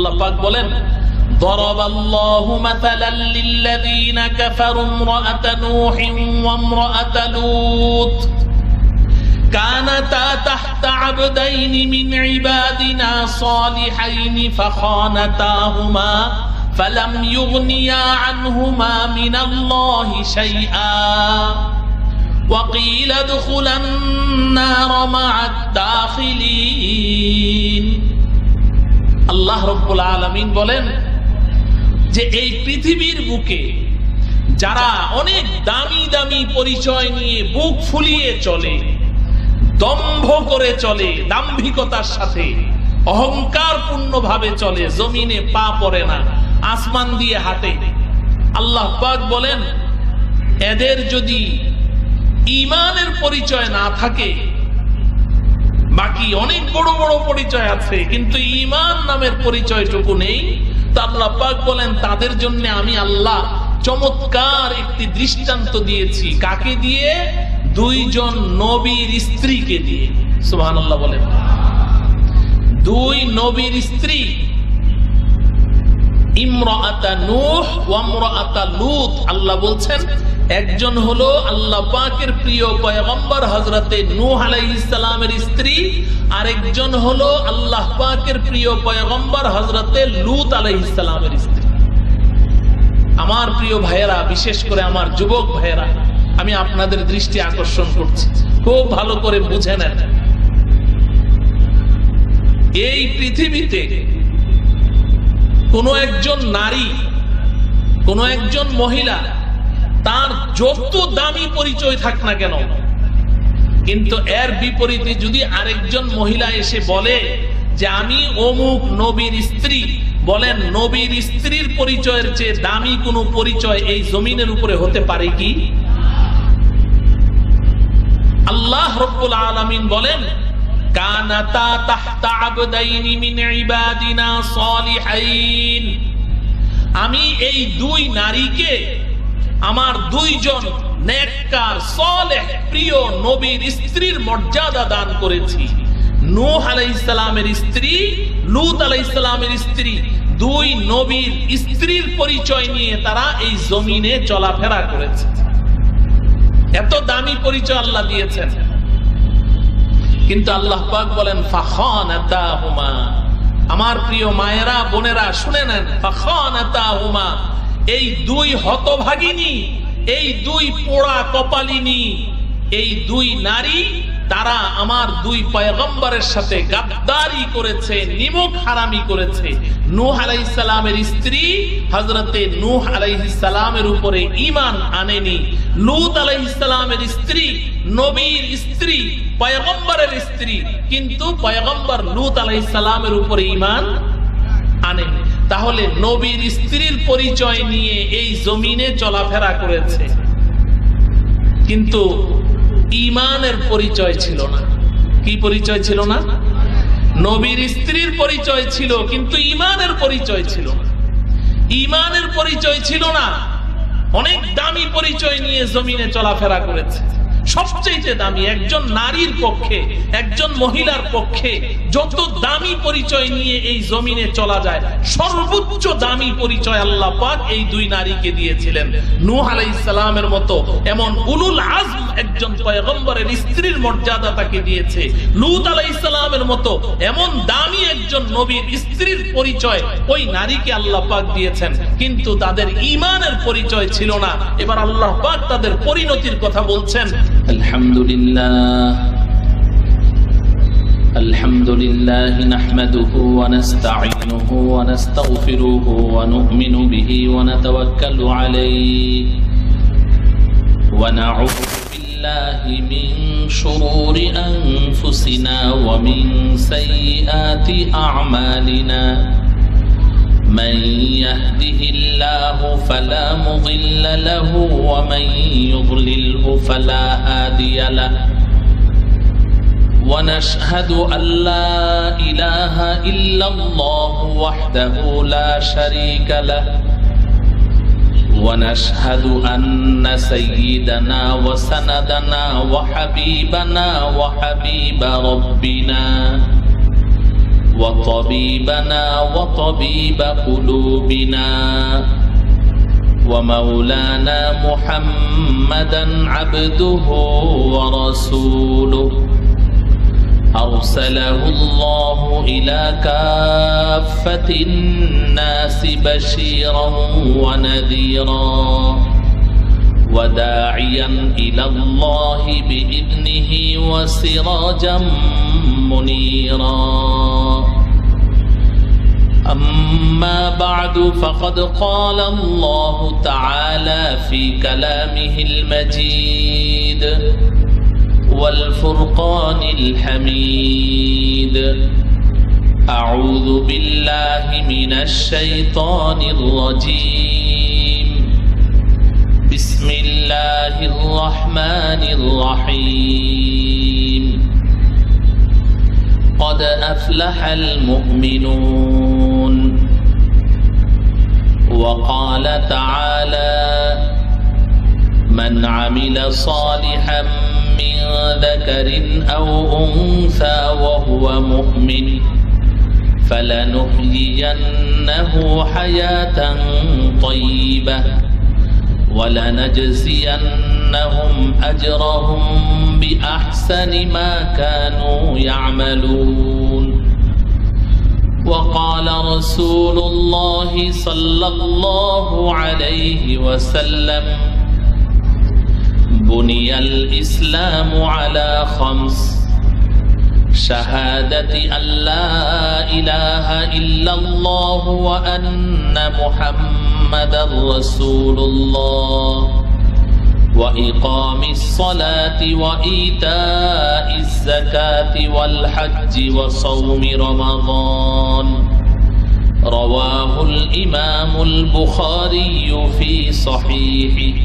আল্লাহ পাক বলেন দরাবাল্লাহু মাতালাল লিল্লাযীনা কাফারু ইমরাআতা নূহিন ওয়া ইমরাআতা লূত কানাতা তাহতা আবদাইনি মিন ইবাদিনা সালিহাইনি ফাখানাতাহুমা ফালাম ইউগনিয়া আনহুমা মিনাল্লাহি শাইআ ওয়া ক্বিলা দুখুলান নার মা'আদ দাখিলিন। আল্লাহ রাব্বুল আলামিন বলেন যে এই পৃথিবীর বুকে যারা অনেক দামি দামি পরিচয় নিয়ে বুক ফুলিয়ে চলে, দম্ভ করে চলে, দাম্ভিকতার সাথে অহংকারপূর্ণ ভাবে চলে, জমিনে পা পড়ে না, আসমান দিয়ে হাঁটে, আল্লাহ পাক বলেন এদের যদি ঈমানের পরিচয় না থাকে, বাকি অনেক বড় বড় পরিচয় আছে কিন্তু ঈমান নামের পরিচয়টুকু নেই, তা আল্লাহ পাক বলেন তাদের জন্য আমি আল্লাহ চমৎকার একটি দৃষ্টান্ত দিয়েছি। কাকে দিয়ে? দুইজন নবীর স্ত্রীকে দিয়ে। সুবহানাল্লাহ বলেন। দুই নবীর স্ত্রী, ইমরাআতা নূহ ওয়া ইমরাআতা লূত। আল্লাহ বলছেন একজন হলো আল্লাহ পাকের প্রিয় পয়গম্বর হযরতে নূহ আলাইহিস সালামের স্ত্রী, আরেকজন হলো আল্লাহ পাকের প্রিয় পয়গম্বর হযরতে লূত আলাইহিস সালামের স্ত্রী। আমার প্রিয় ভাইয়েরা, বিশেষ করে আমার যুবক ভাইয়েরা, আমি আপনাদের দৃষ্টি আকর্ষণ করছি, খুব ভালো করে বুঝে নেন। এই পৃথিবীতে কোন একজন নারী, কোন একজন মহিলা, তার যত দামি পরিচয় থাক না কেন, কিন্তু এর বিপরীতে যদি আরেকজন মহিলা এসে বলে যে আমি অমুক নবীর স্ত্রী, বলেন নবীর স্ত্রীর পরিচয়ের চেয়ে দামি কোন পরিচয় এই জমিনের উপরে হতে পারে কি? আল্লাহ রাব্বুল আলামিন বলেন কানাতা তাহতা আবদাইনি মিন ইবাদিনা সালিহাইন, আমি এই দুই নারীকে আমার দুইজন নেককার সালেহ প্রিয় নবীর স্ত্রীর মর্যাদা দান করেছি। নূহ আলাইহিস সালামের স্ত্রী, লূত আলাইহিস সালামের স্ত্রী, দুই নবীর স্ত্রীর পরিচয় নিয়ে তারা এই জমিনে চলাফেরা করেছে। এত দামি পরিচয় আল্লাহ দিয়েছেন, কিন্তু আল্লাহ পাক বলেন ফাখানাতাহুমা। আমার প্রিয় মায়েরা, বোনেরা শুনে নেন, ফাখানাতাহুমা, এই দুই হতভাগিনী, এই দুই পোড়া কপালিনী, এই দুই নারী, তারা আমার দুই পয়গম্বরের সাথে গাদ্দারি করেছে, নিমক হারামি করেছে। নূহ আলাইহিস সালামের স্ত্রী হযরতে নূহ আলাইহিস সালামের উপরে ঈমান আনেনি, লূত আলাইহিস সালামের স্ত্রী নবীর স্ত্রী, পয়গম্বরের স্ত্রী, কিন্তু পয়গম্বর লূত আলাইহিস সালামের উপরে ঈমান আনেনি। তাহলে নবীর স্ত্রীর পরিচয় নিয়ে এই জমিনে চলাফেরা করেছে, কিন্তু ঈমানের পরিচয় ছিল না। কি পরিচয় ছিল না? নবীর স্ত্রীর পরিচয় ছিল, কিন্তু ঈমানের পরিচয় ছিল না। ঈমানের পরিচয় ছিল না, অনেক দামি পরিচয় নিয়ে জমিনে চলাফেরা করেছে। সবচেয়ে দামি একজন নারীর পক্ষে, একজন মহিলার পক্ষে যত দামি পরিচয় নিয়ে এই জমিনে চলা যায়, সর্বোচ্চ দামি পরিচয় আল্লাহ পাক এই দুই নারীকে দিয়েছিলেন। নূহ আলাইহিস সালামের মতো এমন উলুল আজম একজন পয়গম্বরের স্ত্রীর মর্যাদা তাকে দিয়েছে। লূত আলাইহিস সালামের মতো এমন দামি একজন নবীর স্ত্রীর পরিচয় ওই নারীকে আল্লাহ পাক দিয়েছেন, কিন্তু তাদের ঈমানের পরিচয় ছিল না। এবার আল্লাহ পাক তাদের পরিণতির কথা বলছেন। আলহামদুলিল্লাহ নাহমাদুহু ওয়া নাস্তাঈনুহু ওয়া নাস্তাগফিরুহু ওয়া নু'মিনু বিহি ওয়া নাতাওয়াক্কালু আলাইহি ওয়া নাউযু বিল্লাহি মিন শুরুরি আনফুসিনা ওয়া মিন সাইয়্যাতি আ'মালিনা। من يهده الله فلا مضل له ومن يضلله فلا هادي له ونشهد أن لا إله إلا الله وحده لا شريك له ونشهد أن سيدنا وسندنا وحبيبنا وحبيب ربنا وطبيبنا وطبيب قلوبنا ومولانا محمدا عبده ورسوله أرسله الله إلى كافة الناس بشيرا ونذيرا وداعيا إلى الله بإذنه وسراجا منيرا أما بعد فقد قال الله تعالى في كلامه المجيد والفرقان الحميد أعوذ بالله من الشيطان الرجيم بسم الله الرحمن الرحيم قد أفلح المؤمنون وقال تعالى من عمل صالحا من ذكر أو أنثى وهو مؤمن فلنحيينه حياة طيبة ولنجزينهم أجرهم بأحسن ما كانوا يعملون وقال رسول الله صلى الله عليه وسلم بني الإسلام على 5 شهادة أن لا إله إلا الله وأن محمدا رسول الله وإقام الصلاة وإيتاء الزكاة والحج وصوم رمضان رواه الإمام البخاري في صحيحه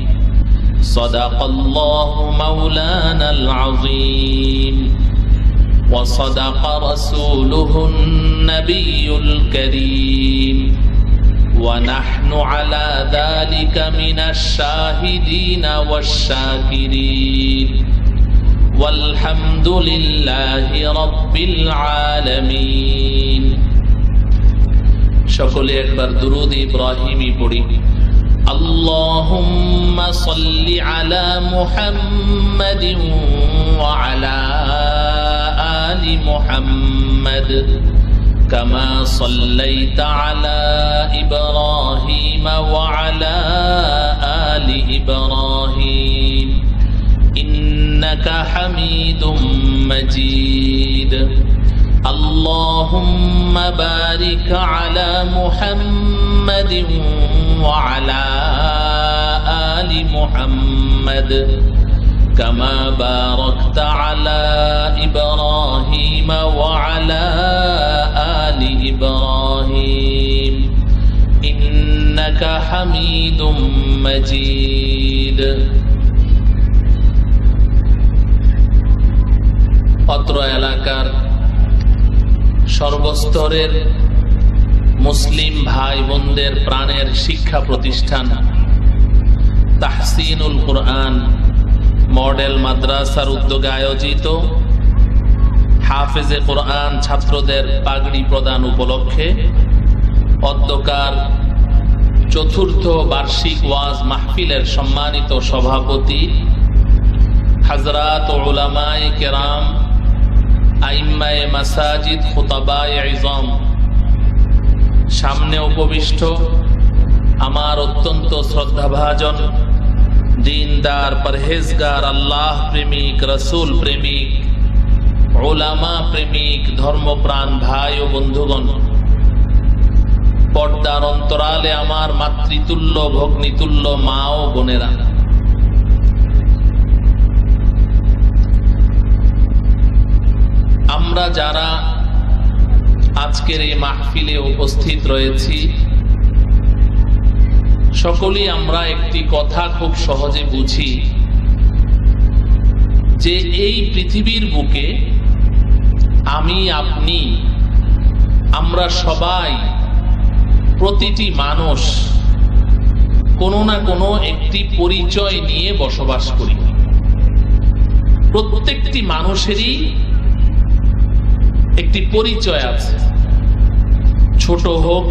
صدق الله مولانا العظيم وصدق رسوله النبي الكريم ونحن على ذلك من الشاهدين والشاكرين والحمد لله رب العالمين সকলে একবার দুরূদ ইব্রাহিমি পড়ি اللهم صل على محمد وعلى آل محمد كما صليت على إبراهيم وعلى آل إبراهيم إنك حميد مجيد اللهم بارك على محمد وعلى آل محمد كما باركت على إبراهيم وعلى آل إبراهيم إنك حميد مجيد অত্র এলাকার সর্বস্তরের মুসলিম ভাই বোনদের প্রাণের শিক্ষা প্রতিষ্ঠান তাহসিনুল কুরআন মডেল মাদ্রাসার উদ্যোগে আয়োজিত হাফেজে কোরআন ছাত্রদের পাগড়ি প্রদান উপলক্ষে অদ্যকার ৪র্থ বার্ষিক ওয়াজ মাহফিলের সম্মানিত সভাপতি হযরত উলামায়ে কেরাম আইম্মায়ে মাসাজিদ খুতাবায়ে ইজম সামনে উপবিষ্ট আমার অত্যন্ত শ্রদ্ধাভাজন দীনদার পরহেজগার আল্লাহ প্রেমিক রসুল প্রেমিক উলামা প্রেমিক ধর্মপ্রাণ ভাই ও বন্ধুগণ পর্দার অন্তরালে আমার মাতৃতুল্য ভগ্নিতুল্য মা ও বোনেরা আমরা যারা আজকের এই মাহফিলে উপস্থিত রয়েছি সকলেই আমরা একটি কথা খুব সহজে বুঝি যে এই পৃথিবীর বুকে আমি আপনি আমরা সবাই প্রতিটি মানুষ কোনো না কোনো একটি পরিচয় নিয়ে বসবাস করি। প্রত্যেকটি মানুষেরই একটি পরিচয় আছে। ছোট হোক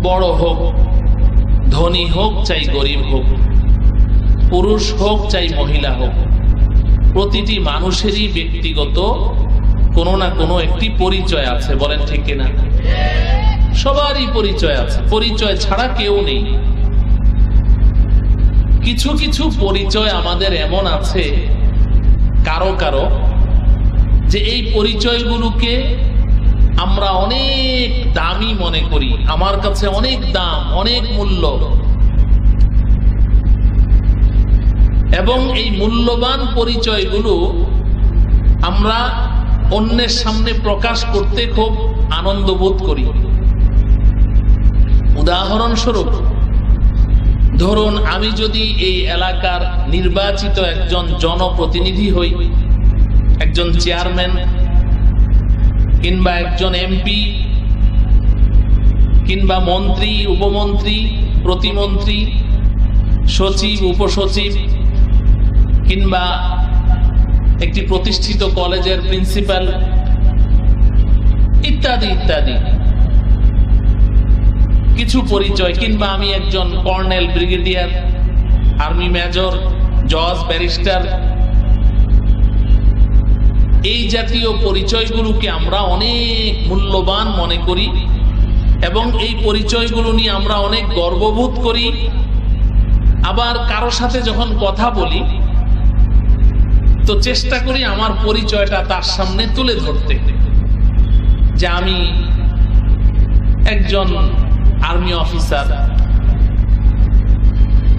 বড় হোক, ধনী হোক চাই গরিব হোক, পুরুষ হোক চাই মহিলা হোক, প্রতিটি মানুষেরই ব্যক্তিগত কোনো না কোনো একটি পরিচয় আছে। বলেন ঠিক কিনা? সবারই পরিচয় আছে, পরিচয় ছাড়া কেউ নেই। কিছু কিছু পরিচয় আমাদের এমন আছে কারো কারো, যে এই পরিচয়গুলোকে আমরা অনেক দামি মনে করি, আমার কাছে অনেক দাম, অনেক মূল্য, এবং এই মূল্যবান পরিচয়গুলো আমরা অন্যের সামনে প্রকাশ করতে খুব আনন্দ বোধ করি। উদাহরণস্বরূপ ধরুন, আমি যদি এই এলাকার নির্বাচিত একজন জনপ্রতিনিধি হই, একজন চেয়ারম্যান কিংবা একজন এমপি কিংবা মন্ত্রী, উপমন্ত্রী, প্রতিমন্ত্রী, সচিব, উপসচিব, কিংবা একটি প্রতিষ্ঠিত কলেজের প্রিন্সিপাল, ইত্যাদি ইত্যাদি কিছু পরিচয়, কিংবা আমি একজন কর্নেল, ব্রিগেডিয়ার, আর্মি মেজর, জজ, ব্যারিস্টার, এই জাতীয় পরিচয়গুলোকে আমরা অনেক মূল্যবান মনে করি এবং এই পরিচয়গুলো নিয়ে আমরা অনেক গর্ববোধ করি। আবার কারো সাথে যখন কথা বলি তো চেষ্টা করি আমার পরিচয়টা তার সামনে তুলে ধরতে, যে আমি একজন আর্মি অফিসার,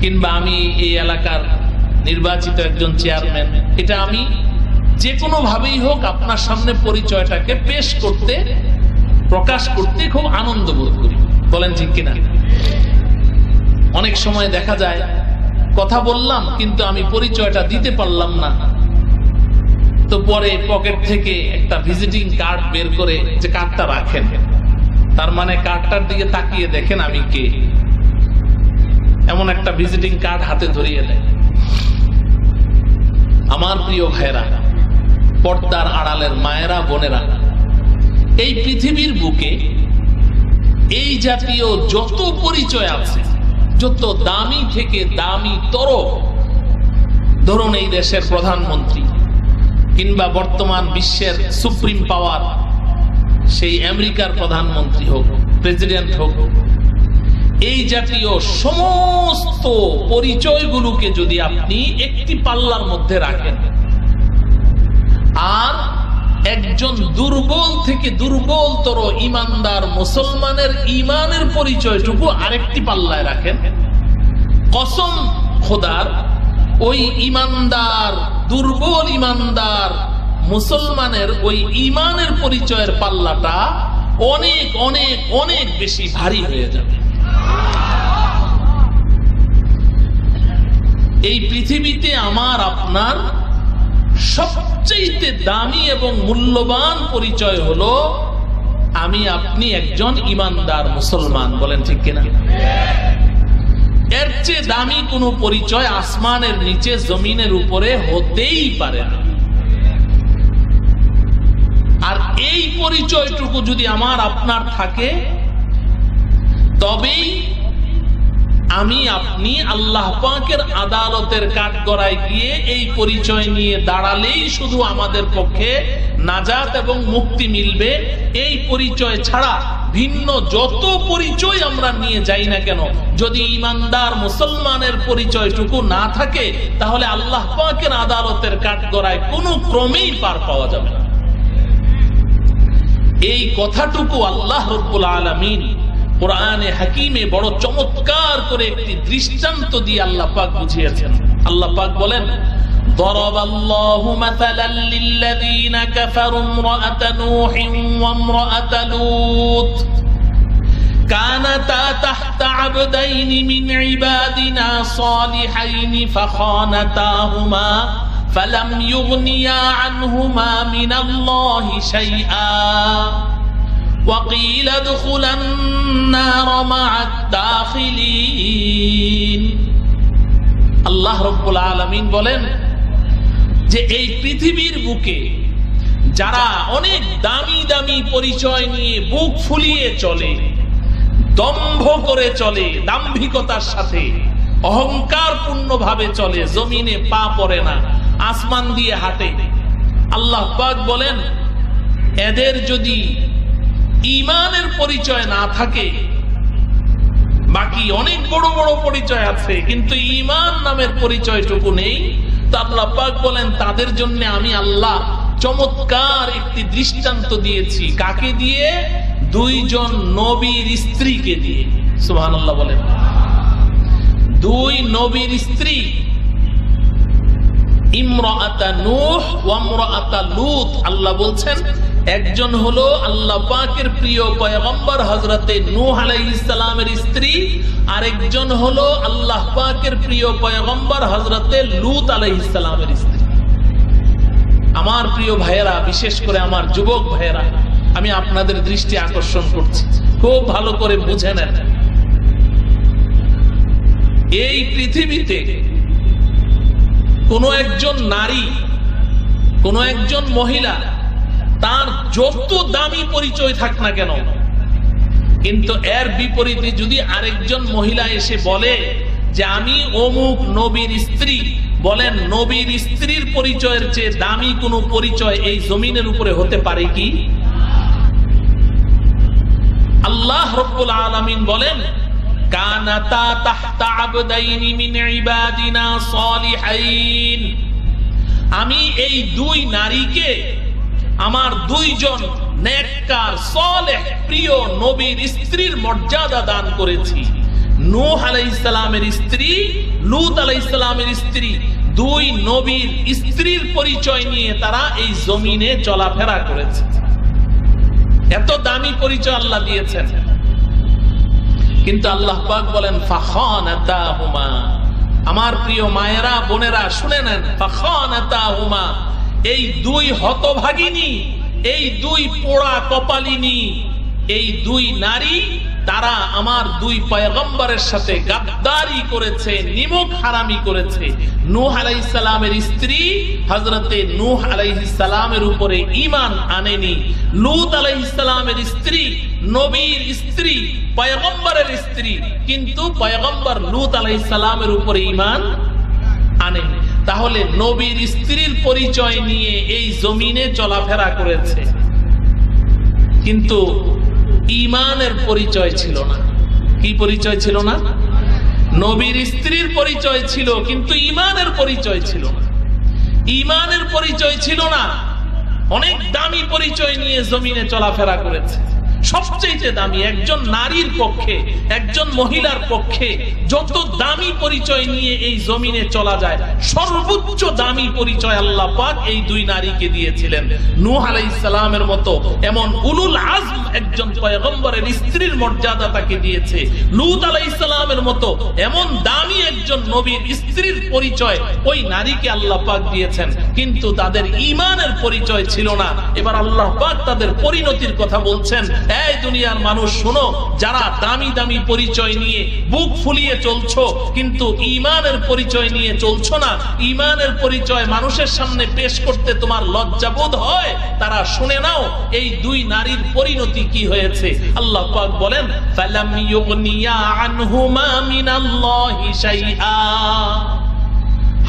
কিংবা আমি এই এলাকার নির্বাচিত একজন চেয়ারম্যান। এটা আমি যে কোনো ভাবেই হোক আপনার সামনে পরিচয়টাকে পেশ করতে, প্রকাশ করতে খুব আনন্দ বোধ করি। বলেন ঠিক কিনা? অনেক সময় দেখা যায় কথা বললাম কিন্তু আমি পরিচয়টা দিতে পারলাম না, তো পরে পকেট থেকে একটা ভিজিটিং কার্ড বের করে যে কার্ডটা রাখেন, তার মানে কার্ডটার দিকে তাকিয়ে দেখেন আমি কে, এমন একটা ভিজিটিং কার্ড হাতে ধরিয়ে দেয়। আমার প্রিয় ভাইরা, পর্দার আড়ালের মায়েরা, বোনেরা, এই পৃথিবীর বুকে এই জাতীয় যত পরিচয় আছে, যত দামি থেকে দামি তর, ধরুন এই দেশের প্রধানমন্ত্রী কিংবা বর্তমান বিশ্বের সুপ্রিম পাওয়ার সেই আমেরিকার প্রধানমন্ত্রী হোক, প্রেসিডেন্ট হোক, এই জাতীয় সমস্ত পরিচয়গুলোকে যদি আপনি একটি পাল্লার মধ্যে রাখেন আর একজন দুর্বল থেকে দুর্বলতর ইমানদার মুসলমানের ইমানের পরিচয়টুকু আরেকটি পাল্লায় রাখেন, কসম খোদার ওই ইমানদার, দুর্বল ইমানদার মুসলমানের ওই ইমানের পরিচয়ের পাল্লাটা অনেক অনেক অনেক বেশি ভারী হয়ে যাবে। এই পৃথিবীতে আমার আপনার সবচেয়ে দামি এবং মূল্যবান পরিচয় হলো আমি আপনি একজন ইমানদার মুসলমান। বলেন ঠিক কিনা? এর চেয়ে দামি কোনো পরিচয় আসমানের নিচে জমিনের উপরে হতেই পারে না। আর এই পরিচয়টুকু যদি আমার আপনার থাকে তবেই আমি আপনি আল্লাহ পাকের আদালতের কাঠগড়ায় গিয়ে এই পরিচয় নিয়ে দাঁড়ালেই শুধু আমাদের পক্ষে নাজাত এবং মুক্তি মিলবে। এই পরিচয় ছাড়া ভিন্ন যত পরিচয় আমরা নিয়ে যাই না কেন, যদি ইমানদার মুসলমানের পরিচয়টুকু না থাকে তাহলে আল্লাহ পাকের আদালতের কাঠগড়ায় কোনো ক্রমেই পার পাওয়া যাবে না। এই কথাটুকু আল্লাহ রাব্বুল আলামিন কোরআনে হাকিমে বড় চমৎকার করে একটি দৃষ্টান্ত দিয়ে আল্লাহ পাক বুঝিয়েছেন। আল্লাহ পাক বলেন, ضربallahu مثلا للذين كفروا امرأة نوح وامرأة لوط كانتا تحت عبدين من عبادنا صالحين فخانتاهما فلم يغنيا عنهما من الله شيئا وقيل ادخلا النار مع الداخلين। আল্লাহ রাব্বুল আলামিন বলেন যে এই পৃথিবীর বুকে যারা অনেক দামি দামি পরিচয় নিয়ে বুক ফুলিয়ে চলে, দম্ভ করে চলে, দাম্ভিকতার সাথে অহংকার পূর্ণ ভাবে চলে, জমিনে পা পড়ে না, আসমান দিয়ে হাঁটে, আল্লাহ পাক বলেন এদের যদি ঈমানের পরিচয় না থাকে, বাকি অনেক বড় বড় পরিচয় আছে কিন্তু ঈমান নামের পরিচয়টুকু নেই, তো আল্লাহ পাক বলেন তাদের জন্য আমি আল্লাহ চমৎকার একটি দৃষ্টান্ত দিয়েছি। কাকে দিয়ে? দুইজন নবীর স্ত্রীকে দিয়ে। সুবহানাল্লাহ বলেন। দুই নবীর স্ত্রী, ইমরাআতা নূহ ওয়া ইমরাআতা লূত। আল্লাহ বলছেন একজন হলো আল্লাহ পাকের প্রিয় পয়গম্বর হযরতে নূহ আলাইহিস সালামের স্ত্রী, আরেকজন হলো আল্লাহ পাকের প্রিয় পয়গম্বর হযরতে লূত আলাইহিস সালামের স্ত্রী। আমার প্রিয় ভাইয়েরা, বিশেষ করে আমার যুবক ভাইয়েরা, আমি আপনাদের দৃষ্টি আকর্ষণ করছি, খুব ভালো করে বুঝে নেন। এই পৃথিবীতে কোন একজন নারী, কোন একজন মহিলা, তার যত দামি পরিচয় থাক না কেন, কিন্তু এর বিপরীতে যদি আরেকজন মহিলা এসে বলে যে আমি অমুক নবীর স্ত্রী, বলেন নবীর স্ত্রীর পরিচয়ের চেয়ে দামি কোনো পরিচয় এই জমিনের উপরে হতে পারে কি? আল্লাহ রাব্বুল আলামিন বলেন কানাতা তাহতা আবদাইনি মিন ইবাদিনা সালিহাইন, আমি এই দুই নারীকে আমার দুইজন নেককার সালেহ প্রিয় নবীর স্ত্রীর মর্যাদা দান করেছি। নূহ আলাইহিস সালামের স্ত্রী, লূত আলাইহিস সালামের স্ত্রী, দুই নবীর স্ত্রীর পরিচয় নিয়ে তারা এই জমিনে চলাফেরা করেছে। এত দামি পরিচয় আল্লাহ দিয়েছেন, কিন্তু আল্লাহ পাক বলেন ফাখানাতাহুমা। আমার প্রিয় মায়েরা, বোনেরা শুনে নেন, ফাখানাতাহুমা, এই দুই হতভাগিনী, এই দুই পোড়া কপালিনী, এই দুই নারী, তারা আমার দুই পয়গম্বরের সাথে গাদ্দারি করেছে, নিমক হারামি করেছে। নূহ আলাইহিস সালামের স্ত্রী হযরতে নূহ আলাইহিস সালামের উপরে ঈমান আনেনি, লূত আলাইহিস সালামের স্ত্রী নবীর স্ত্রী, পয়গম্বরের স্ত্রী, কিন্তু পয়গম্বর লূত আলাইহিস সালামের উপরে ঈমান আনেনি। তাহলে নবীর স্ত্রীর পরিচয় নিয়ে এই জমিনে চলাফেরা করেছে, কিন্তু ঈমানের পরিচয় ছিল না। কি পরিচয় ছিল না? নবীর স্ত্রীর পরিচয় ছিল, কিন্তু ঈমানের পরিচয় ছিল না। ঈমানের পরিচয় ছিল না, অনেক দামি পরিচয় নিয়ে জমিনে চলাফেরা করেছে। সবচেয়ে দামি একজন নারীর পক্ষে, একজন মহিলার পক্ষে যত দামি পরিচয় নিয়ে এই জমিনে চলা যায়, সর্বোচ্চ দামি পরিচয় আল্লাহ পাক এই দুই নারীকে দিয়েছিলেন। নূহ আলাইহিস সালামের মতো এমন উলুল আজম একজন পয়গম্বরের স্ত্রীর মর্যাদা তাকে দিয়েছে। লূত আলাইহিস সালামের মতো এমন দামি একজন নবীর স্ত্রীর পরিচয় ওই নারীকে আল্লাহ পাক দিয়েছেন, কিন্তু তাদের ঈমানের পরিচয় ছিল না। এবার আল্লাহ পাক তাদের পরিণতির কথা বলছেন, এই দুনিয়ার মানুষ শোনো, যারা দামি দামি পরিচয় নিয়ে বুক ফুলিয়ে চলছো কিন্তু ঈমানের পরিচয় নিয়ে চলছো না, ঈমানের পরিচয় মানুষের সামনে পেশ করতে তোমার লজ্জাবোধ হয়, তারা শুনে নাও এই দুই নারীর পরিণতি কি হয়েছে। আল্লাহ পাক বলেন ফালাম ইউগনিয়া আনহুমা মিনাল্লাহি শাইআ।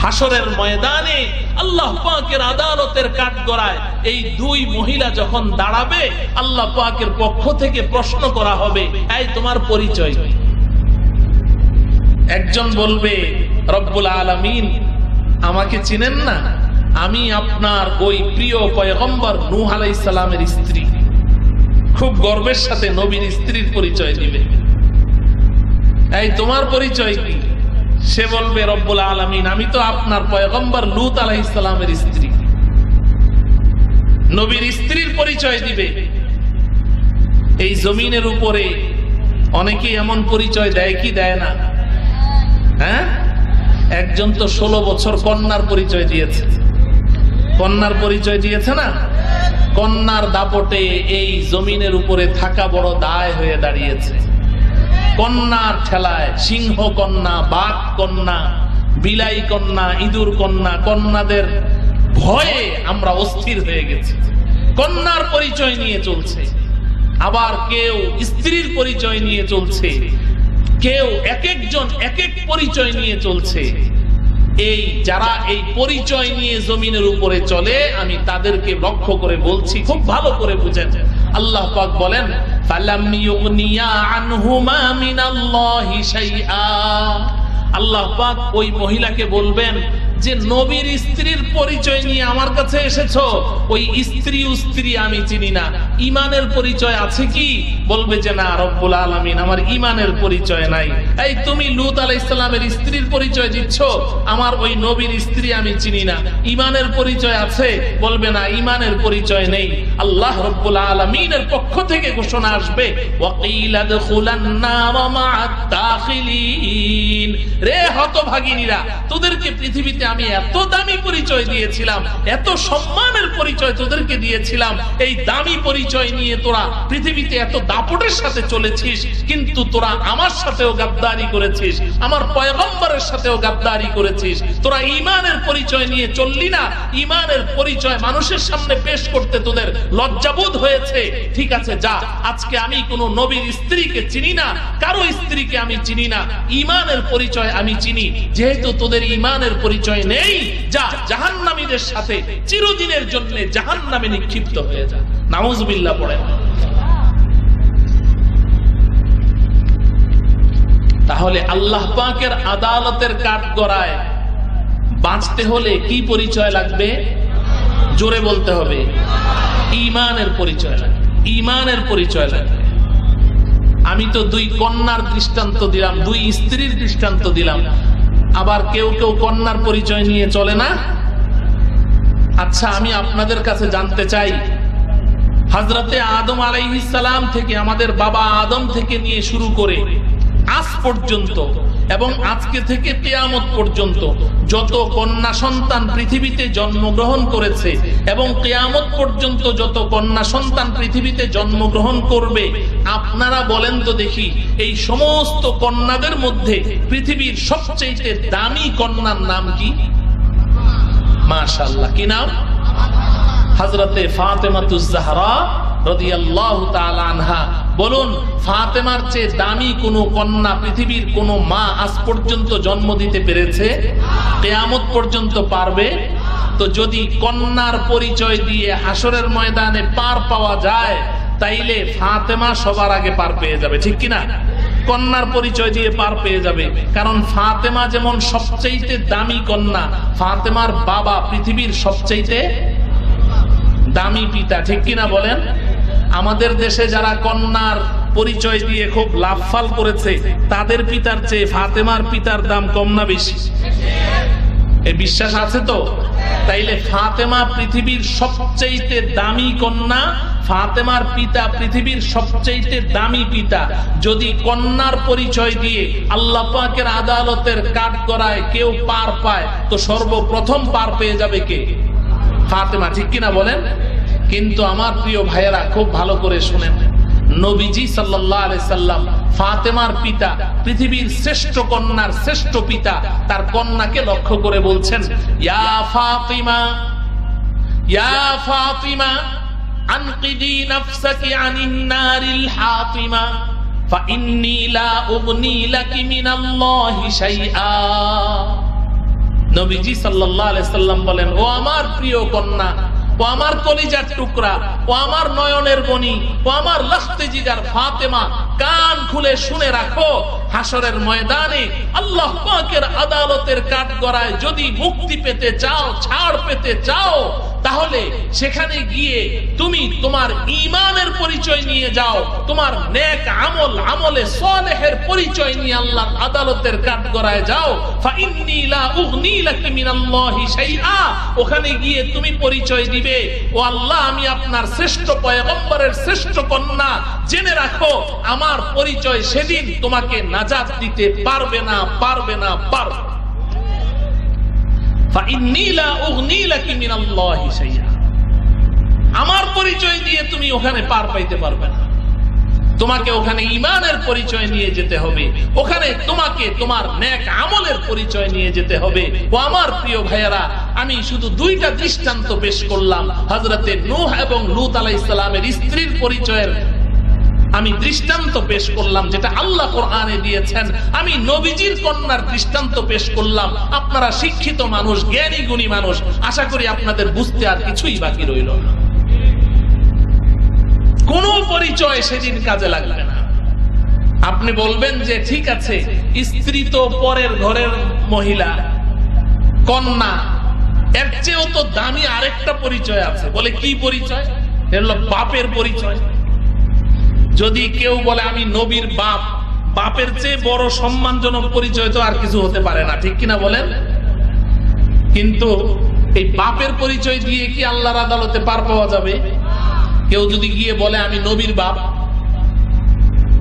হাসরের ময়দানে আল্লাহ পাকের আদালতের কাঠগড়ায় এই দুই মহিলা যখন দাঁড়াবে, আল্লাহ পাকের পক্ষ থেকে প্রশ্ন করা হবে, এই তোমার পরিচয় কি? একজন বলবে রব্বুল আলামিন আমাকে চিনেন না, আমি আপনার ওই প্রিয় পয়গম্বর নূহ আলাইহিস সালামের স্ত্রী। খুব গর্বের সাথে নবীর স্ত্রীর পরিচয় দিবে। এই তোমার পরিচয় কি? সে বলবে রব্বুল আলামিন আমি তো আপনার পয়গম্বর লূত আলাইহিস সালামের স্ত্রী। নবীর স্ত্রীর পরিচয় দিবে। এই জমিনের উপরে অনেকেই এমন পরিচয় দেয় কি দেয় না? হ্যাঁ, একজন তো 16 বছর কন্যার পরিচয় দিয়েছে। কন্যার পরিচয় দিয়েছে না? কন্যার দাপটে এই জমিনের উপরে থাকা বড় দায় হয়ে দাঁড়িয়েছে। কন্যার ঠেলায় সিংহ কন্যা, বাঘ কন্যা, বিলাই কন্যা, ইঁদুর কন্যা, কন্যাদের ভয়ে আমরা অস্থির হয়ে গেছি। কন্যার পরিচয় নিয়ে চলছে, আবার কেউ স্ত্রীর পরিচয় নিয়ে চলছে, কেউ এক একজন এক এক পরিচয় নিয়ে চলছে। এই যারা এই পরিচয় নিয়ে জমিনের উপরে চলে, আমি তাদেরকে লক্ষ্য করে বলছি, খুব ভালো করে বুঝেন। আল্লাহ পাক বলেন, ফালাম ইউগনিয়া আনহুমা মিনাল্লাহি শাইআ। আল্লাহ পাক ওই মহিলাকে বলবেন যে নবীর স্ত্রীর পরিচয় নিয়ে আমার কাছে এসেছো, ওই স্ত্রী আমি চিনি না, ঈমানের পরিচয় আছে কি? বলবে যে না রব্বুল আলামিন, আমার ঈমানের পরিচয় নাই। এই তুমি লূত আলাইহিস সালামের স্ত্রীর পরিচয় দিচ্ছ, আমার ওই নবীর স্ত্রী আমি চিনি না, ঈমানের পরিচয় আছে? বলবে না, ঈমানের পরিচয় নেই। আল্লাহ রব্বুল আলামিনের পক্ষ থেকে ঘোষণা আসবে, ওয়াকিলা দুখুলান নার মা'আত দাখিলিন। রে হতভাগিনীরা, তোদেরকে পৃথিবীতে আমি এত দামি পরিচয় দিয়েছিলাম, এত সম্মানের পরিচয় তোদেরকে দিয়েছিলাম, এই দামি পরিচয় নিয়ে তোরা পৃথিবীতে এত দাপটের সাথে চলেছিস, কিন্তু তোরা আমার সাথেও গাদ্দারি করেছিস, আমার পয়গম্বরের সাথেও গাদ্দারি করেছিস। তোরা ঈমানের পরিচয় নিয়ে চললি না, ঈমানের পরিচয় মানুষের সামনে পেশ করতে তোদের লজ্জাবোধ হয়েছে। ঠিক আছে, যা, আজকে আমি কোনো নবীর স্ত্রীকে চিনি না, কারো স্ত্রীকে আমি চিনি না, ঈমানের পরিচয় আমি চিনি। যেহেতু তোদের ঈমানের পরিচয় নেই, যা জাহান্নামীদের সাথে চিরদিনের জন্য জাহান্নামে নিক্ষিপ্ত হয়ে যা। নাউজুবিল্লাহ পড়েন। তাহলে আল্লাহ পাকের আদালতের কাঠগড়ায় বাঁচতে হলে কি পরিচয় লাগবে? জোরে বলতে হবে, ঈমানের পরিচয় লাগবে, ঈমানের পরিচয় লাগবে। আমি তো দুই কন্যার দৃষ্টান্ত দিলাম, দুই স্ত্রীর দৃষ্টান্ত দিলাম, আবার কেউ কেউ কন্যার পরিচয় নিয়ে চলে না। আচ্ছা, আমি আপনাদের কাছে জানতে চাই, হযরতে আদম আলাইহিস সালাম থেকে, আমাদের বাবা আদম থেকে নিয়ে শুরু করে আজ পর্যন্ত এবং আজকে থেকে কিয়ামত পর্যন্ত যত কন্যা সন্তান পৃথিবীতে জন্মগ্রহণ করেছে এবং কিয়ামত পর্যন্ত যত কন্যা সন্তান পৃথিবীতে জন্মগ্রহণ করবে, আপনারা বলেন তো দেখি, এই সমস্ত কন্যাদের মধ্যে পৃথিবীর সবচেয়ে দামি কন্যার নাম কি? মাশাআল্লাহ, কি নাম? হযরতে ফাতেমাতুজ জাহরা রাদিয়াল্লাহু তাআলা আনহা। বলুন, ফাতেমার চেয়ে দামি কোন কন্যা পৃথিবীর কোন মা আজ পর্যন্ত জন্ম দিতে পেরেছে? কিয়ামত পর্যন্ত পারবে? তো যদি কন্যার পরিচয় দিয়ে হাসরের ময়দানে পার পাওয়া যায়, তাইলে ফাতেমা সবার আগে পার পেয়ে যাবে, ঠিক কিনা? কন্যার পরিচয় দিয়ে পার পেয়ে যাবে, কারণ ফাতেমা যেমন সবচাইতে দামি কন্যা, ফাতেমার বাবা পৃথিবীর সবচাইতে দামি পিতা, ঠিক কিনা বলেন? আমাদের দেশে যারা কন্যার পরিচয় দিয়ে খুব লাফাল করেছে, তাদের পিতার চেয়ে ফাতেমার পিতার দাম কম না বেশি? এই বিশ্বাস আছে তো? তাইলে ফাতেমা পৃথিবীর সবচেয়ে দামি কন্যা, ফাতেমার পিতা পৃথিবীর সবচেয়ে দামি পিতা। যদি কন্যার পরিচয় দিয়ে আল্লাহ পাকের আদালতের কাঠগড়ায় কেউ পার পায়, তো সর্বপ্রথম পার পেয়ে যাবে কে? ফাতেমা, ঠিক কিনা বলেন? কিন্তু আমার প্রিয় ভাইয়েরা, খুব ভালো করে শুনেন, নবীজি সাল্লাল্লাহু আলাইহি সাল্লাম ফাতেমার পিতা, পৃথিবীর শ্রেষ্ঠ কন্যার শ্রেষ্ঠ পিতা, তার কন্যাকে লক্ষ্য করে বলছেন, ইয়া ফাতিমা, ইয়া ফাতিমা আনকিদি নাফসাকি আনিন নারিল হাতিমা ফাইন্নী লা উগনি লাকি মিনাল্লাহি শাইআ। নবীজি সাল্লাল্লাহু আলাইহি সাল্লাম বলেন, ও আমার প্রিয় কন্যা, ও আমার কলিজার টুকরা, ও আমার নয়নের মণি, ও আমার লাখতে জিগার ফাতেমা, কান খুলে শুনে রাখো, হাসরের ময়দানে আল্লাহ পাকের আদালতের কাঠগড়ায় যদি মুক্তি পেতে চাও, ছাড় পেতে চাও, তাহলে সেখানে গিয়ে তুমি তোমার ঈমানের পরিচয় নিয়ে যাও, তোমার নেক আমল, আমলে সালেহের পরিচয় নিয়ে আল্লাহর আদালতের কাঠগড়ায় যাও। ফাইন্নী লা উগনি লাকি মিনাল্লাহি শাইআ। ওখানে গিয়ে তুমি পরিচয় দিবে, ও আল্লাহ, আমি আপনার শ্রেষ্ঠ পয়গম্বরের শ্রেষ্ঠ কন্যা, জেনে রাখো আমার পরিচয় সেদিন তোমাকে নাজাত দিতে পারবে না, পারবে না, পারবে। আমার পরিচয় দিয়ে তুমি ওখানে পার পাইতে পারবে না। তোমাকে ওখানে ঈমানের পরিচয় নিয়ে যেতে হবে, ওখানে তোমাকে তোমার নেক আমলের পরিচয় নিয়ে যেতে হবে। ও আমার প্রিয় ভাইয়েরা, আমি শুধু দুইটা দৃষ্টান্ত পেশ করলাম। হযরতে নূহ এবং লূত আলাইহিস সালামের স্ত্রীর পরিচয়ের আমি দৃষ্টান্ত পেশ করলাম, যেটা আল্লাহ কোরআনে দিয়েছেন। আমি নবীজির কন্যার দৃষ্টান্ত পেশ করলাম। আপনারা শিক্ষিত মানুষ, জ্ঞানী গুণী মানুষ, আশা করি আপনাদের বুঝতে আর কিছুই বাকি রইল না। কোন পরিচয় সেদিন কাজে লাগবে না। আপনি বলবেন যে ঠিক আছে, স্ত্রী তো পরের ঘরের মহিলা, কন্যা, এর চেয়েও তো দামি আরেকটা পরিচয় আছে। বলে কি পরিচয়? এটা হলো বাপের পরিচয়। যদি কেউ বলে আমি নবীর বাপ, বাপের চেয়ে বড় সম্মানজনক পরিচয় তো আর কিছু হতে পারে না, ঠিক কিনা বলেন? কিন্তু এই বাপের পরিচয় দিয়ে কি আল্লাহর আদালতে পার পাওয়া যাবে? কেউ যদি গিয়ে বলে আমি নবীর বাপ,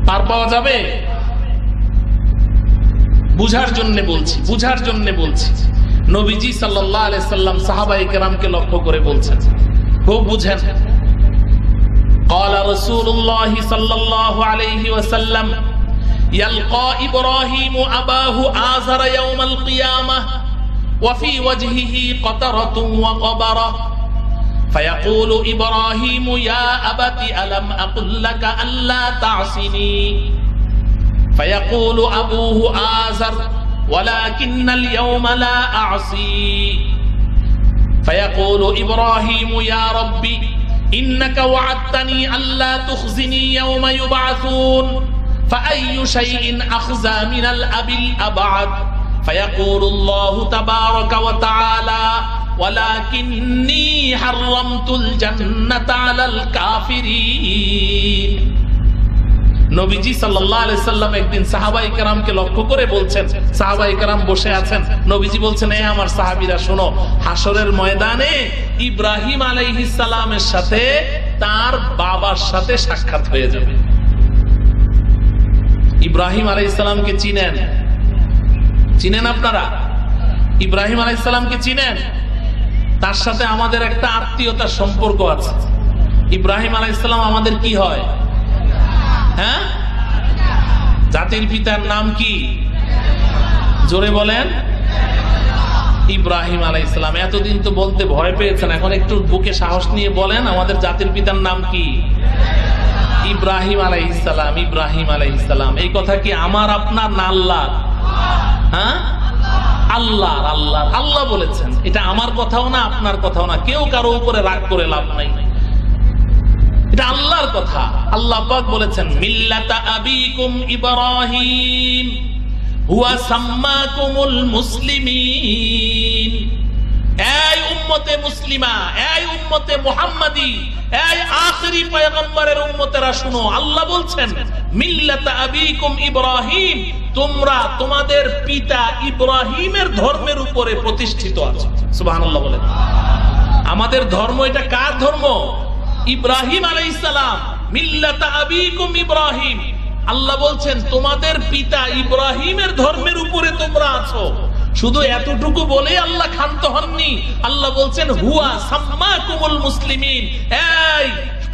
পার পাওয়া যাবে? বুঝার জন্য বলছি, বুঝার জন্য বলছি। নবীজি সাল্লাল্লাহু আলাইহি সাল্লাম সাহাবায়ে কেরামকে লক্ষ্য করে বলছেন, খুব বুঝেন। قال رسول الله صلى الله عليه وسلم يلقى إبراهيم أباه آزر يوم القيامة وفي وجهه قطرة وغبرة فيقول إبراهيم يا أبت ألم أقل لك ألا تعصني فيقول أبوه آزر ولكن اليوم لا أعصي فيقول إبراهيم يا ربي إنك وعدتني ألا تخزني يوم يبعثون فأي شيء أخزى من الأب الأبعد فيقول الله تبارك وتعالى ولكني حرمت الجنة على الكافرين নবীজি সাল্লাল্লাহু আলাইহি সাল্লাম একদিন সাহাবায়ে কেরামকে লক্ষ্য করে বলছেন, সাহাবায়ে কেরাম বসে আছেন, নবীজি বলছেন, এই আমার সাহাবীরা শোনো, হাসরের ময়দানে ইব্রাহিম আলাইহিস সালামের সাথে তার বাবার সাথে সাক্ষাৎ হয়ে যাবে। ইব্রাহিম আলাইহিস সালামকে চিনেন? চিনেন আপনারা? ইব্রাহিম আলাইহিস সালামকে চিনেন? তার সাথে আমাদের একটা আত্মীয়তার সম্পর্ক আছে। ইব্রাহিম আলাইহিস সালাম আমাদের কি হয়? হ্যাঁ, জাতির পিতার নাম কি? জোরে বলেন। ইব্রাহিম আলাইহিস সালাম। এতদিন তো বলতে ভয় পেয়েছেন, এখন একটু বুকে সাহস নিয়ে বলেন, আমাদের জাতির পিতার নাম কি? ইব্রাহিম আলাইহিস সালাম। ইব্রাহিম আলাইহিস সালাম। এই কথা কি আমার আপনার না আল্লাহ? হ্যাঁ, আল্লাহ। আল্লাহ আল্লাহ বলেছেন। এটা আমার কথাও না, আপনার কথাও না। কেউ কারো উপরে রাগ করে লাভ নাই, এটা আল্লাহর কথা। আল্লাহ পাক বলেছেন, মিল্লাতা আবিকুম ইব্রাহিম হুয়া সাম্মাকুমুল মুসলিমিন। এই উম্মতে মুসলিমা, এই উম্মতে মুহাম্মাদি, এই আখিরি পয়গম্বরের উম্মতেরা শুনো, আল্লাহ বলছেন মিল্লাতা আবিকুম ইব্রাহিম, তোমরা তোমাদের পিতা ইব্রাহিমের ধর্মের উপরে প্রতিষ্ঠিত আছো। সুবহানাল্লাহ বলেন। আমাদের ধর্ম, এটা কার ধর্ম? ইব্রাহিম আলাইহিস সালাম। মিল্লাতা আবিকুম ইব্রাহিম, আল্লাহ বলছেন তোমাদের পিতা ইব্রাহিমের ধর্মের উপরে তোমরা আছো। শুধু এতটুকু বলে আল্লাহ ক্ষান্ত হননি। আল্লাহ বলছেন হুয়া সাম্মাকুমুল মুসলিমিন। এই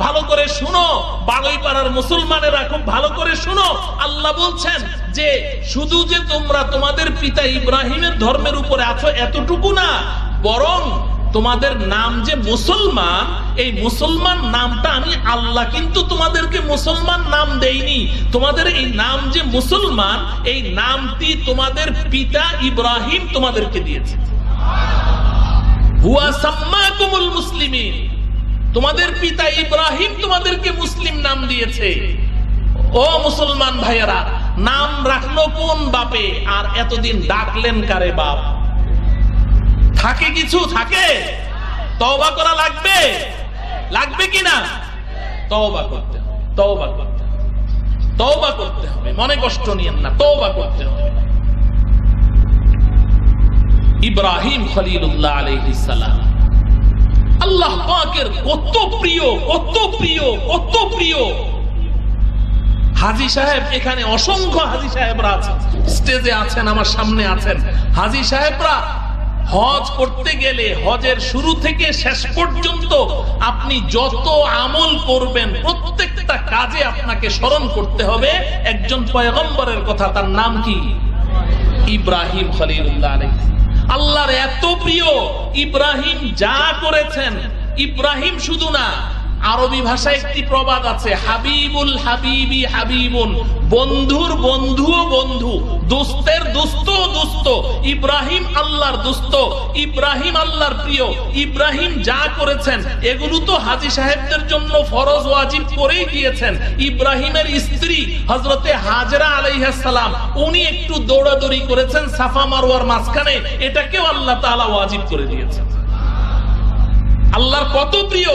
ভালো করে শুনো, বাগুইপাড়ার মুসলমানেরা খুব ভালো করে শুনো। আল্লাহ বলছেন যে শুধু যে তোমরা তোমাদের পিতা ইব্রাহিমের ধর্মের উপরে আছো এতটুকু না, বরং তোমাদের নাম যে মুসলমান, এই মুসলমান নামটা আমি আল্লাহ কিন্তু তোমাদেরকে মুসলমান নাম দেইনি। তোমাদের এই নাম যে মুসলমান, এই নামটি তোমাদের পিতা ইব্রাহিম তোমাদেরকে দিয়েছে। হুয়া সাম্মাকুমুল মুসলিমিন, তোমাদের পিতা ইব্রাহিম তোমাদেরকে মুসলিম নাম দিয়েছে। ও মুসলমান ভাইয়েরা, নাম রাখলো কোন বাপে, আর এতদিন ডাকলেন কারে বাপ? থাকে কিছু? থাকে? তওবা করা লাগবে, লাগবে কিনা? তওবা করতে হবে, তওবা করতে হবে, তওবা করতে হবে। মনে কষ্ট নিয়েন না, তওবা করতে হবে। ইব্রাহিম খলিলুল্লাহ আলাইহিস সালাম আল্লাহ পাকের কত প্রিয়, কত প্রিয়, কত প্রিয়। হাজী সাহেব, এখানে অসংখ্য হাজী সাহেবরা আছেন, স্টেজে আছেন, আমার সামনে আছেন। হাজী সাহেবরা হজ করতে গেলে হজের শুরু থেকে শেষ পর্যন্ত আপনি যত আমল করবেন প্রত্যেকটা কাজে আপনাকে স্মরণ করতে হবে একজন পয়গম্বরের কথা। তার নাম কি? ইব্রাহিম খলিলুল্লাহ আলাইহিস। আল্লাহর এত প্রিয় ইব্রাহিম যা করেছেন। ইব্রাহিম শুধু না, আরবি ভাষায় একটি প্রবাদ আছে, হাবিবুল হাবিবি হাবিবুন, বন্ধুর বন্ধুও বন্ধু, দোস্তের দোস্ত দোস্ত। ইব্রাহিম আল্লাহর দোস্ত, ইব্রাহিম আল্লাহর প্রিয়। ইব্রাহিম যা করেছেন এগুলো তো হাজী সাহেবদের জন্য ফরজ ওয়াজিব করেই দিয়েছেন। ইব্রাহিমের স্ত্রী হযরতে হাজরা আলাইহিস সালাম, উনি একটু দৌড়াদৌড়ি করেছেন সাফা মারওয়ার মাঝখানে, এটাকেও আল্লাহ তাআলা ওয়াজিব করে দিয়েছেন। আল্লাহর কত প্রিয়।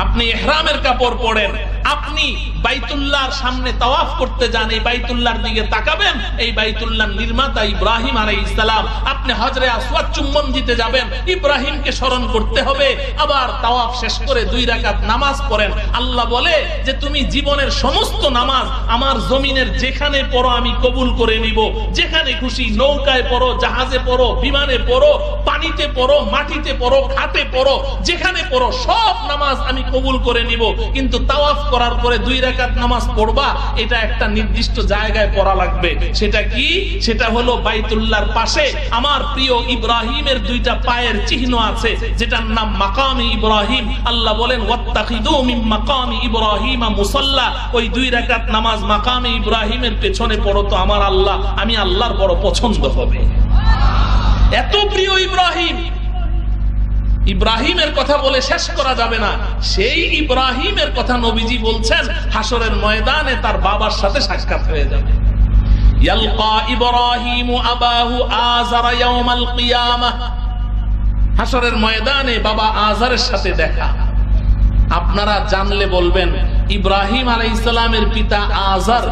আপনি ইহরামের কাপড় পরেন, আপনি বাইতুল্লাহর সামনে তাওয়াফ করতে যান, এই বাইতুল্লাহর দিকে তাকাবেন, এই বাইতুল্লাহর নির্মাতা ইব্রাহিম আলাইহিস সালাম। আপনি হজরে আসওয়াদ চুম্বন দিতে যাবেন, ইব্রাহিমকে স্মরণ করতে হবে। আবার তাওয়াফ শেষ করে 2 রাকাত নামাজ পড়েন। আল্লাহ বলে যে তুমি জীবনের সমস্ত নামাজ আমার জমিনের যেখানে পড়ো আমি কবুল করে নিব। যেখানে খুশি, নৌকায় পড়ো, জাহাজে পড়ো, বিমানে পড়ো, পানিতে পড়ো, মাটিতে পড়ো, খাটে পড়ো, যেখানে পড়ো সব নামাজ আমি কবুল করে নিব। কিন্তু তাওয়াফ করার পরে 2 রাকাত নামাজ পড়বা, এটা একটা নির্দিষ্ট জায়গায় পড়া লাগবে। সেটা কি? সেটা হলো বাইতুল্লাহর পাশে আমার প্রিয় ইব্রাহিমের 2টা পায়ের চিহ্ন আছে, যেটার নাম মাকামে ইব্রাহিম। আল্লাহ বলেন ওয়াত্তাখিযু মিন মাকামি ইব্রাহিমা মুসাল্লা। ওই 2 রাকাত নামাজ মাকামে ইব্রাহিমের পেছনে পড়ো তো আমার আল্লাহ, আমি আল্লাহর বড় পছন্দ হবে। এত প্রিয় ইব্রাহিম। ইব্রাহিমের কথা বলে শেষ করা যাবে না। সেই ইব্রাহিমের কথা নবীজি বলছেন হাসরের ময়দানে তার বাবার সাথে সাক্ষাৎ হয়ে যাবে। ইয়ালকা ইব্রাহিমু আবাহু আযারা ইয়াউমাল কিয়ামাহ। হাসরের ময়দানে বাবা আযারের সাথে দেখা। আপনারা জানলে বলবেন, ইব্রাহিম আলাইহিস সালামের পিতা আযার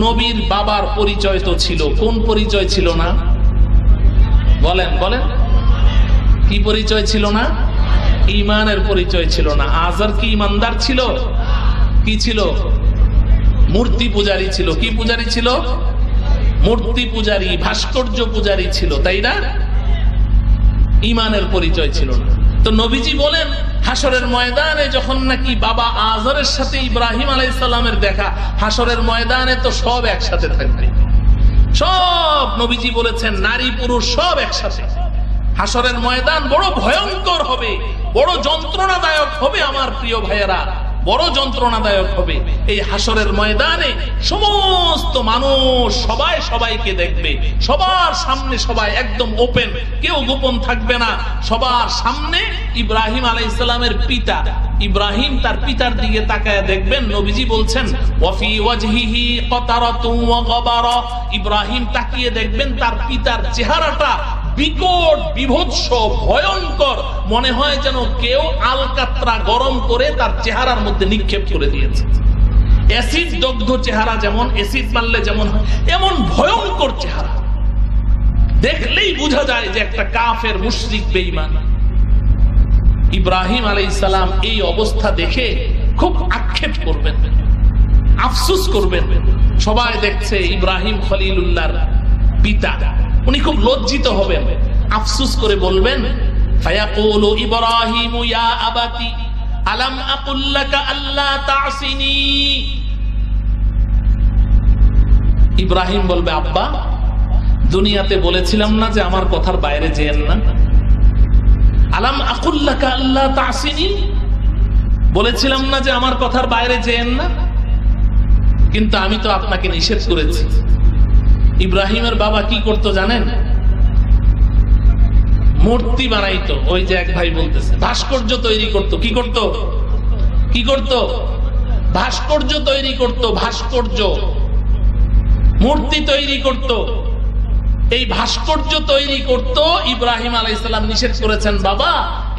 নবীর বাবার পরিচয় তো ছিল। কোন পরিচয় ছিল না? বলেন বলেন, কি পরিচয় ছিল না? ঈমানের পরিচয় ছিল না। আযার কি ঈমানদার ছিল? কি ছিল? মূর্তি পূজারী ছিল। কি পূজারী ছিল? মূর্তি পূজারী, ভাস্কর্য পূজারী ছিল, তাই না? ঈমানের পরিচয় ছিল না। তো নবীজি বলেন হাসরের ময়দানে যখন নাকি বাবা আযারের সাথে ইব্রাহিম আলাইহিস সালামের দেখা, হাসরের ময়দানে তো সব একসাথে থাকবে। সব নবীজি বলেছেন নারী পুরুষ সব একসাথে। হাসরের ময়দান বড় ভয়ঙ্কর হবে, বড় যন্ত্রণাদায়ক হবে আমার প্রিয় ভাইয়েরা, বড় যন্ত্রণাদায়ক হবে। এই হাসরের ময়দানে সমস্ত মানুষ সবাই সবাইকে দেখবে, সবার সামনে সবাই একদম ওপেন, কেউ গোপন থাকবে না। সবার সামনে ইব্রাহিম আলাইহিস সালামের পিতা, ইব্রাহিম তার পিতার দিকে তাকায় দেখবেন। নবীজি বলছেন ওয়াফি ওয়াজহিহি কতারাতু ওয়া গাবারা। ইব্রাহিম তাকিয়ে দেখবেন তার পিতার চেহারাটা বিকট, বিভৎস, ভয়ঙ্কর। মনে হয় যেন কেউ আলকাতরা গরম করে তার চেহারার মধ্যে নিক্ষেপ করে দিয়েছে। অ্যাসিড দগ্ধ চেহারা, যেমন অ্যাসিড মারলে যেমন, এমন ভয়ঙ্কর চেহারা। দেখলেই বোঝা যায় যে একটা কাফের, মুশরিক, বেঈমান। ইব্রাহিম আলাইহিস সালাম এই অবস্থা দেখে খুব আক্ষেপ করবেন, আফসোস করবেন। সবাই দেখছে ইব্রাহিম খলিলুল্লাহর পিতা, উনি খুব লজ্জিত হবেন, আফসোস করে বলবেন ফায়াকুলু ইব্রাহিমু ইয়া আবাতি আলাম আকুল লাকা আল্লা তাসিনি। ইব্রাহিম বলবে, আব্বা দুনিয়াতে বলেছিলাম না যে আমার কথার বাইরে যেয়েন না? আলাম আকুল লাকা আল্লা তাসিনি, বলেছিলাম না যে আমার কথার বাইরে যেয়েন না? কিন্তু আমি তো আপনাকে নিষেধ করেছি। ইব্রাহিমের বাবা কি করতো জানেন? মূর্তি বানাইতো। ওই যে এক ভাই বলতেছে ভাস্কর্য তৈরি করতো। কি করতো? কি করতো? ভাস্কর্য তৈরি করতো। ভাস্কর্য, মূর্তি তৈরি করতো। এই ভাস্কর্য তৈরি করতো। ইব্রাহিম আলাইহিস সালাম নিষেধ করেছেন, বাবা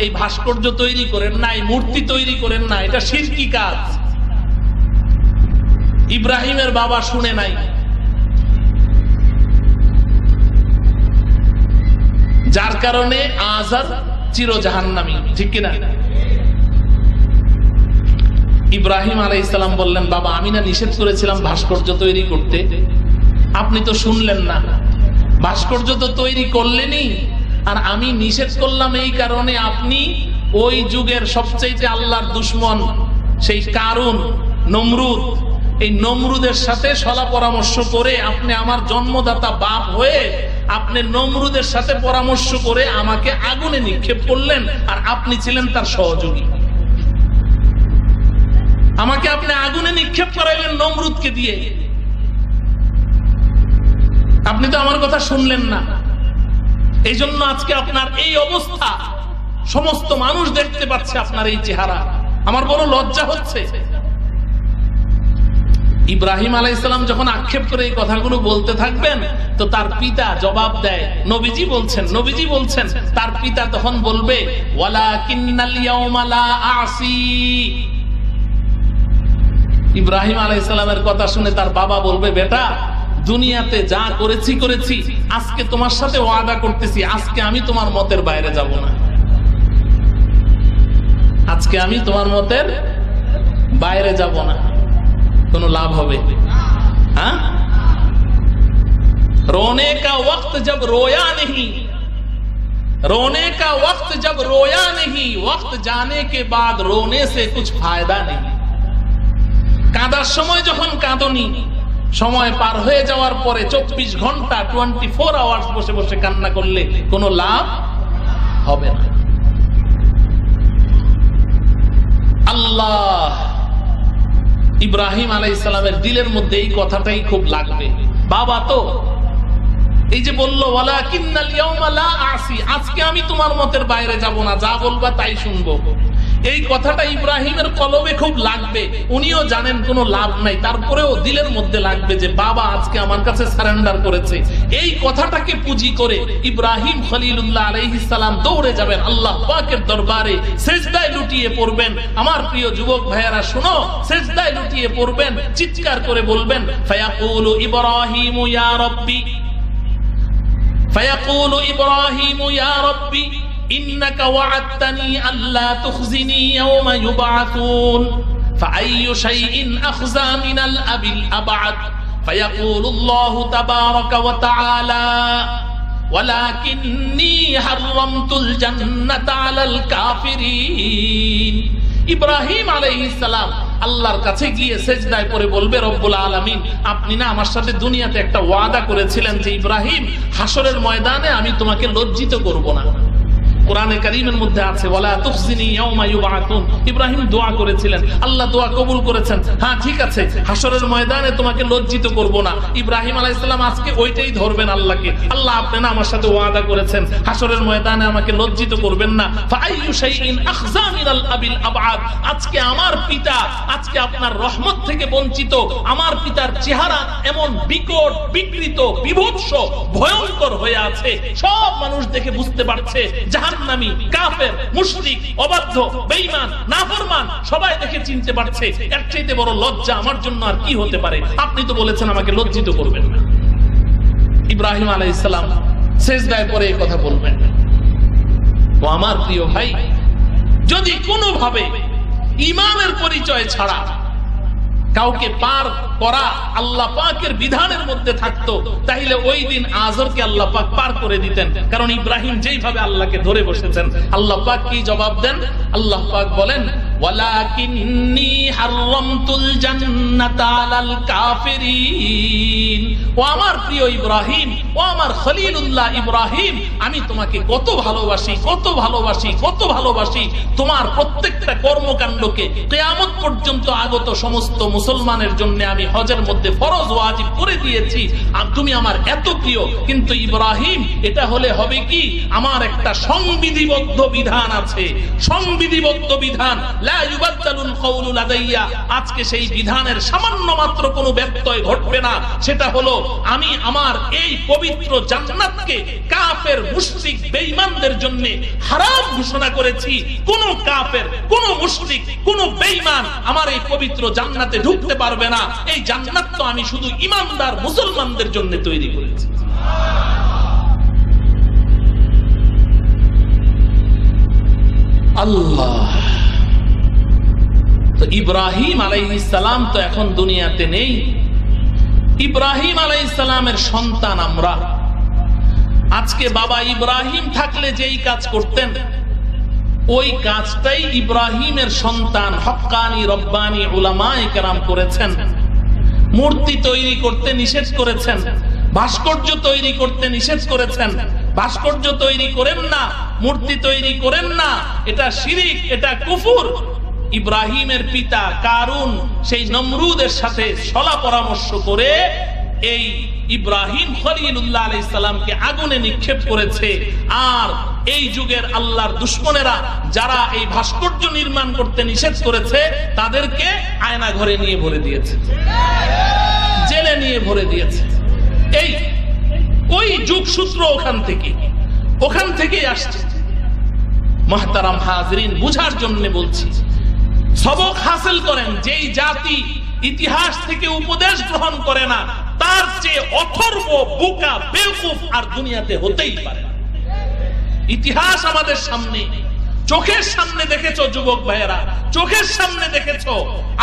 এই ভাস্কর্য তৈরি করেন না, এই মূর্তি তৈরি করেন না, এটা শিরকি কাজ। ইব্রাহিমের বাবা শুনে নাই। যার কারণে আযার চির জাহান্নামী, ঠিক কিনা? ইব্রাহিম আলাইহিস সালাম বললেন, বাবা আমি না নিষেধ করেছিলাম ভাস্কর্য তৈরি করতে, আপনি তো শুনলেন না। ভাস্কর্য তো তৈরি করলেনই, আর আমি নিষেধ করলাম এই কারণে আপনি ওই যুগের সবচেয়ে আল্লাহর দুশমন সেই কারুন, নমরুদ, এই নমরুদের সাথে সলা পরামর্শ করে আপনি আমার জন্মদাতা বাপ হয়ে আপনি নমরুদের সাথে পরামর্শ করে আমাকে আগুনে নিক্ষেপ করলেন, আর আপনি ছিলেন তার সহযোগী। আমাকে আপনি আগুনে নিক্ষেপ করাইলেন নমরুদকে দিয়ে। আপনি তো আমার কথা শুনলেন না। এই জন্য আজকে আপনার এই অবস্থা, সমস্ত মানুষ দেখতে পাচ্ছে আপনার এই চেহারা। আমার বড় লজ্জা হচ্ছে। ইব্রাহিম আলাইহিস সালাম যখন আক্ষেপ করে এই কথাগুলো বলতে থাকবেন, তো তার পিতা জবাব দেয়, নবীজি বলছেন তার পিতা তখন বলবে, ওয়ালাকিন্নাল ইয়াউমা লা আসি। ইব্রাহিম আলাইহিস সালামের কথা শুনে তার বাবা বলবে, বেটা দুনিয়াতে যা করেছি, আজকে তোমার সাথে ওয়াদা করতেছি, আজকে আমি তোমার মতের বাইরে যাব না। আজকে আমি তোমার মতের বাইরে যাব না। কোনো লাভ হবে? हाँ? रोने का वक्त जब रोया नहीं, रोने का वक्त जब रोया नहीं, वक्त जाने के बाद रोने से कुछ फायदा नहीं। কাঁদার সময় যখন কাঁদনি, সময় পার হয়ে যাওয়ার পরে 24 ঘন্টা 24 আওয়ার্স বসে বসে কান্না করলে কোনো লাভ হবে না। আল্লাহ ইব্রাহিম আলাইহিস সালামের দিলের মধ্যে এই কথাটাই খুব লাগবে। বাবা তো এই যে বললো, ওয়ালাকিন্নাল ইয়াউমা লা আসি, আজকে আমি তোমার মতের বাইরে যাব না, যা বলবা তাই শুনবো। এই কথাটা ইব্রাহিমের কলবে খুব লাগবে। উনিও জানেন কোনো লাভ নাই, তারপরেও দিলের মধ্যে লাগবে যে বাবা আজকে আমার কাছে সারেন্ডার করেছে। এই কথাটাকে পুঁজি করে ইব্রাহিম খলিলুল্লাহ আলাইহিস সালাম দৌড়ে যাবেন আল্লাহ পাকের দরবারে, সিজদায় লুটিয়ে পড়বেন। আমার প্রিয় যুবক ভাইয়েরা শুনো, সিজদায় লুটিয়ে পড়বেন, চিৎকার করে বলবেন, ফায়াকুলু ইব্রাহিমু ইয়া রাব্বি, ফায়াকুলু ইব্রাহিমু ইয়া রাব্বি إنك وعدتني ألا تخزني يوم يبعثون فأي شيء أخزى من الأب الأبعد فيقول الله تبارك وتعالى ولكني حرمت الجنة على الكافرين। ইব্রাহিম আলাইহিস সালাম আল্লাহর কাছে গিয়ে সিজদায় পড়ে বলবে, রব্বুল আলামিন, আপনি না আমার সাথে দুনিয়াতে একটা ওয়াদা করেছিলেন যে ইব্রাহিম হাসরের ময়দানে আমি তোমাকে লজ্জিত করব না। কোরআনে কারীমের মধ্যে আছে, ওয়ালা তুখজিনি ইয়াউমা ইউবআতুন। ইব্রাহিম দোয়া করেছিলেন, আল্লাহ দোয়া কবুল করেছেন। হ্যাঁ ঠিক আছে, হাসরের ময়দানে তোমাকে লজ্জিত করব না। ইব্রাহিম আলাইহিস সালাম আজকে ওইটাই ধরবেন আল্লাহকে, আল্লাহ আপনি না আমার সাথে ওয়াদা করেছেন হাসরের ময়দানে আমাকে লজ্জিত করবেন না। ফাআইয়ু শাইইন আখযা মিনাল আবিল আবআদ, আজকে আমার পিতা আজকে আপনার রহমত থেকে বঞ্চিত। আমার পিতার চেহারা এমন বিকট, বিকৃত, বিভৎস, ভয়ঙ্কর হয়ে আছে, সব মানুষ দেখে বুঝতে পারছে জাহান্নামী, কাফের, মুশরিক, অবাধ্য, বেঈমান, নাফরমান, সবাই দেখে চিনতে পারছে। এর চাইতে বড় লজ্জা আমার জন্য আর কি হতে পারে? আপনি তো বলেছেন আমাকে লজ্জিত করবেন না। ইব্রাহিম আলাইহিস সালাম সিজদায় পড়ে এই কথা বলবেন। ও আমার প্রিয় ভাই, যদি কোনোভাবে ঈমানের পরিচয় ছাড়া কাউকে পার করা আল্লাহ পাকের বিধানের মধ্যে থাকতো, তাহলে ওই দিন আজরকে আল্লাহ পাক পার করে দিতেন। কারণ ইব্রাহিম যেইভাবে আল্লাহকে ধরে বসেছেন, আল্লাহ পাক কি জবাব দেন? আল্লাহ পাক বলেন, ওয়ালাকিন্নী হারামতুল জান্নাতা আলাল কাফিরিন। ও আমার প্রিয় ইব্রাহিম, ও আমার খলিলুল্লাহ ইব্রাহিম, আমি তোমাকে কত ভালোবাসি, কত ভালোবাসি, কত ভালোবাসি। তোমার প্রত্যেকটা কর্মকাণ্ডকে কিয়ামত পর্যন্ত আগত সমস্ত মুসলমানের জন্য আমি হজের মধ্যে ফরজ ওয়াজিব করে দিয়েছি। আর তুমি আমার এত প্রিয়। কিন্তু ইব্রাহিম, এটা হলে হবে কি, আমার একটা সংবিধিবদ্ধ বিধান আছে, সংবিধিবদ্ধ বিধান, লা ইউবাদদালুল কওলু লাদাইয়া। আজকে সেই বিধানের সামান্য মাত্র কোনো ব্যত্যয় ঘটবে না। সেটা হলো, আমি আমার এই পবিত্র জান্নাতকে কাফের, মুশরিক, বেঈমানদের জন্য হারাম ঘোষণা করেছি। কোন কাফের, কোন মুশরিক, কোন বেঈমান আমার এই পবিত্র জান্নাতে ঢুকতে পারবে না। এই জান্নাত তো আমি শুধু ঈমানদার মুসলমানদের জন্য তৈরি করেছি। আল্লাহ। তো ইব্রাহিম আলাইহিস সালাম তো এখন দুনিয়াতে নেই। ইব্রাহিম আলাইহিস সালামের সন্তান আমরা, আজকে বাবা ইব্রাহিম থাকলে যেই কাজ করতেন, ওই কাজটাই ইব্রাহিমের সন্তান হক্কানি রব্বানি উলামায়ে কেরাম করেছেন। মূর্তি তৈরি করতে নিষেধ করেছেন, ভাস্কর্য তৈরি করতে নিষেধ করেছেন। ভাস্কর্য তৈরি করেন না, মূর্তি তৈরি করেন না, এটা শিরিক, এটা কুফর। ইব্রাহিমের পিতা কারুন সেই নমরুদের সাথে সলা পরামর্শ করে এই ইব্রাহিম খলিলুল্লাহ আলাইহিস সালামকে আগুনে নিক্ষেপ করেছে। আর এই যুগের আল্লাহর দুশমনেরা যারা এই ভাস্কর্য নির্মাণ করতে নিষেধ করেছে, তাদেরকে আয়না ঘরে নিয়ে ভরে দিয়েছে, জেলে নিয়ে ভরে দিয়েছে। এই ওই যুগসূত্র ওখান থেকে আসছে। মুহতারাম হাজরিন, বুঝার জন্য বলছি, সবক হাসিল করেন। যেই জাতি ইতিহাস থেকে উপদেশ গ্রহণ করে না, তার চেয়ে অথর্ব বোকা বেওকুফ আর দুনিয়াতে হতেই পারে না। ইতিহাস আমাদের সামনে, চোখের সামনে দেখেছো যুবক ভাইয়েরা, চোখের সামনে দেখেছো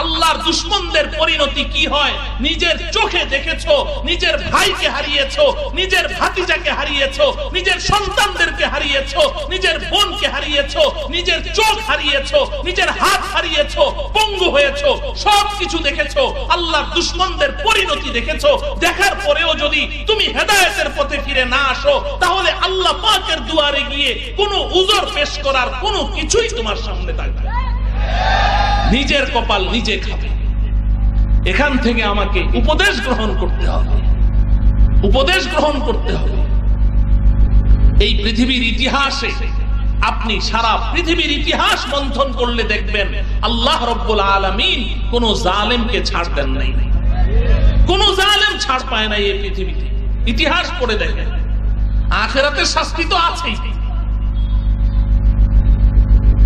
আল্লাহর দুশমনদের পরিণতি কি হয়। নিজের চোখে দেখেছো, নিজের ভাইকে হারিয়েছো, নিজের ভাতিজাকে হারিয়েছো, নিজের সন্তানদেরকে হারিয়েছো, নিজের বোনকে হারিয়েছো, নিজের চোখ হারিয়েছো, নিজের হাত হারিয়েছো, পঙ্গু হয়েছো, সবকিছু দেখেছো। আল্লাহর দুশমনদের পরিণতি দেখেছো। দেখার পরেও যদি তুমি হেদায়েতের পথে ফিরে না আসো, তাহলে আল্লাহ পাকের দুয়ারে গিয়ে কোনো উযর পেশ করার কোনো কিছুই তোমার সামনে থাকবে। নিজের কপাল নিজে খাবে। এখান থেকে আমাকে উপদেশ গ্রহণ করতে হবে, উপদেশ গ্রহণ করতে হবে। এই পৃথিবীর ইতিহাসে আপনি সারা পৃথিবীর ইতিহাস মন্থন করলে দেখবেন আল্লাহ রাব্বুল আলামিন কোন জালেমকে ছাড় দেন নাই, কোন জালেম ছাড় পায় নাই এই পৃথিবীতে। ইতিহাস পড়ে দেখেন, আখিরাতের শাস্তি তো আছেই।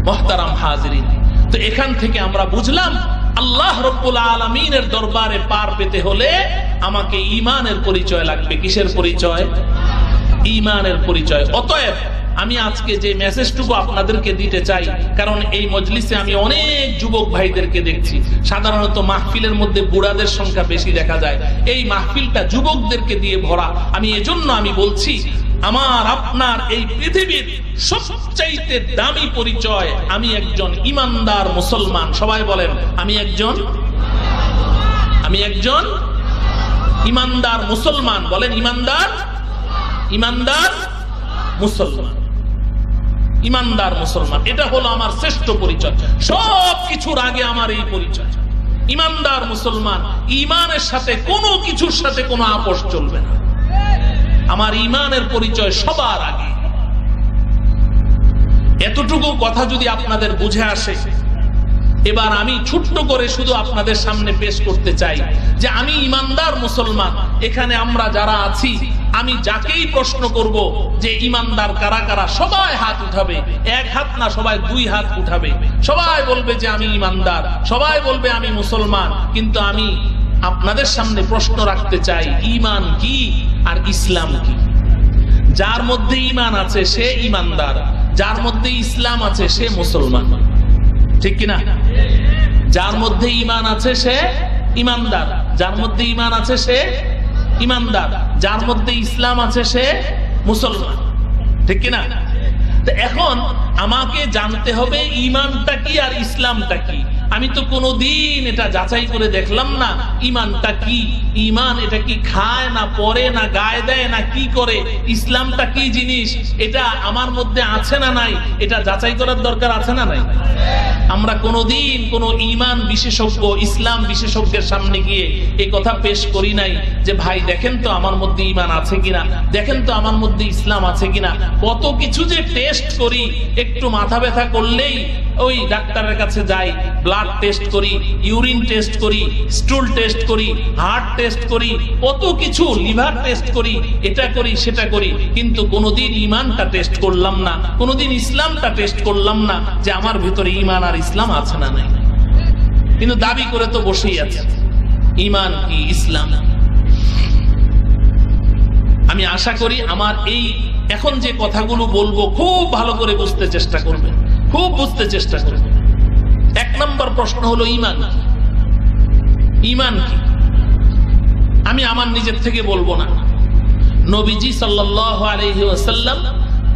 মুহতারাম হাজিরিন, তো এখান থেকে আমরা বুঝলাম আল্লাহ রাব্বুল আলামিনের দরবারে পার পেতে হলে আমাকে ঈমানের পরিচয় লাগবে। কিসের পরিচয়? ঈমানের পরিচয়। অতএব আমি আজকে যে মেসেজটুকু আপনাদেরকে দিতে চাই, কারণ এই মজলিসে আমি অনেক যুবক ভাইদেরকে দেখছি। সাধারণত মাহফিলের মধ্যে বুড়াদের সংখ্যা বেশি দেখা যায়, এই মাহফিলটা যুবকদেরকে দিয়ে ভরা। আমি এজন্য বলছি, আমার আপনার এই পৃথিবীর সবচাইতে দামি পরিচয় আমি একজন ইমানদার মুসলমান। সবাই বলেন, আমি একজন ইমানদার মুসলমান। বলেন, ইমানদার মুসলমান, ইমানদার মুসলমান। এটা হলো আমার শ্রেষ্ঠ পরিচয়। সব কিছুর আগে আমার এই পরিচয়, ইমানদার মুসলমান। ঈমানের সাথে কোনো কিছুর সাথে কোনো আপোষ চলবে না। আমার ঈমানের পরিচয় সবার আগে। এতটুকু কথা যদি আপনাদের বুঝে আসে, এবার আমি ছোট্ট করে শুধু আপনাদের সামনে পেশ করতে চাই যে আমি ইমানদার মুসলমান। এখানে আমরা যারা আছি, আমি যাকেই প্রশ্ন করব যে ইমানদার কারা কারা, সবাই হাত উঠাবে। এক হাত না, সবাই দুই হাত উঠাবে। সবাই বলবে যে আমি ইমানদার, সবাই বলবে আমি মুসলমান। কিন্তু আমি আপনাদের সামনে প্রশ্ন রাখতে চাই, ঈমান কি আর ইসলাম কি? যার মধ্যে ঈমান আছে সে ইমানদার, যার মধ্যে ইসলাম আছে সে মুসলমান। ঠিক কিনা? যার মধ্যে ঈমান আছে সে ইমানদার, যার মধ্যে ঈমান আছে সে ইমানদার, যার মধ্যে ইসলাম আছে সে মুসলমান। ঠিক কিনা? তো এখন আমাকে জানতে হবে ঈমানটা কি আর ইসলামটা কি। আমি তো কোনোদিন এটা যাচাই করে দেখলাম না ঈমানটা কি। ঈমান এটা কি খায় না পরে না গায়ে দেয় না কি করে? ইসলামটা কি জিনিস এটা আমার মধ্যে আছে না নাই, এটা যাচাই করার দরকার আছে না নাই? আমরা কোনোদিন কোনো ঈমান বিশেষজ্ঞ, ইসলাম বিশেষজ্ঞের সামনে গিয়ে এই কথা পেশ করি নাই যে ভাই দেখেন তো আমার মধ্যে ঈমান আছে কিনা, দেখেন তো আমার মধ্যে ইসলাম আছে কিনা। কত কিছু যে টেস্ট করি, একটু মাথা ব্যথা করলেই ওই ডাক্তারের কাছে যাই, ব্লাড টেস্ট করি, ইউরিন টেস্ট করি, স্টুল টেস্ট করি, হার্ট টেস্ট করি, কত কিছু, লিভার টেস্ট করি, এটা করি সেটা করি, কিন্তু কোনোদিন ঈমানটা টেস্ট করলাম না, কোনোদিন ইসলামটা টেস্ট করলাম না যে আমার ভিতরে ঈমান আর ইসলাম আছে না নাই। কিন্তু দাবি করে তো বসেই আছে। ঈমান কি, ইসলাম। আমি আশা করি আমার এই এখন যে কথাগুলো বলবো খুব ভালো করে বুঝতে চেষ্টা করবেন, খুব বুঝতে চেষ্টা করবেন। এক নম্বর প্রশ্ন হলো ঈমান কি? ঈমান কি? আমি আমার নিজের থেকে বলবো না, নবীজি সাল্লাল্লাহু আলাইহি ওয়াসাল্লাম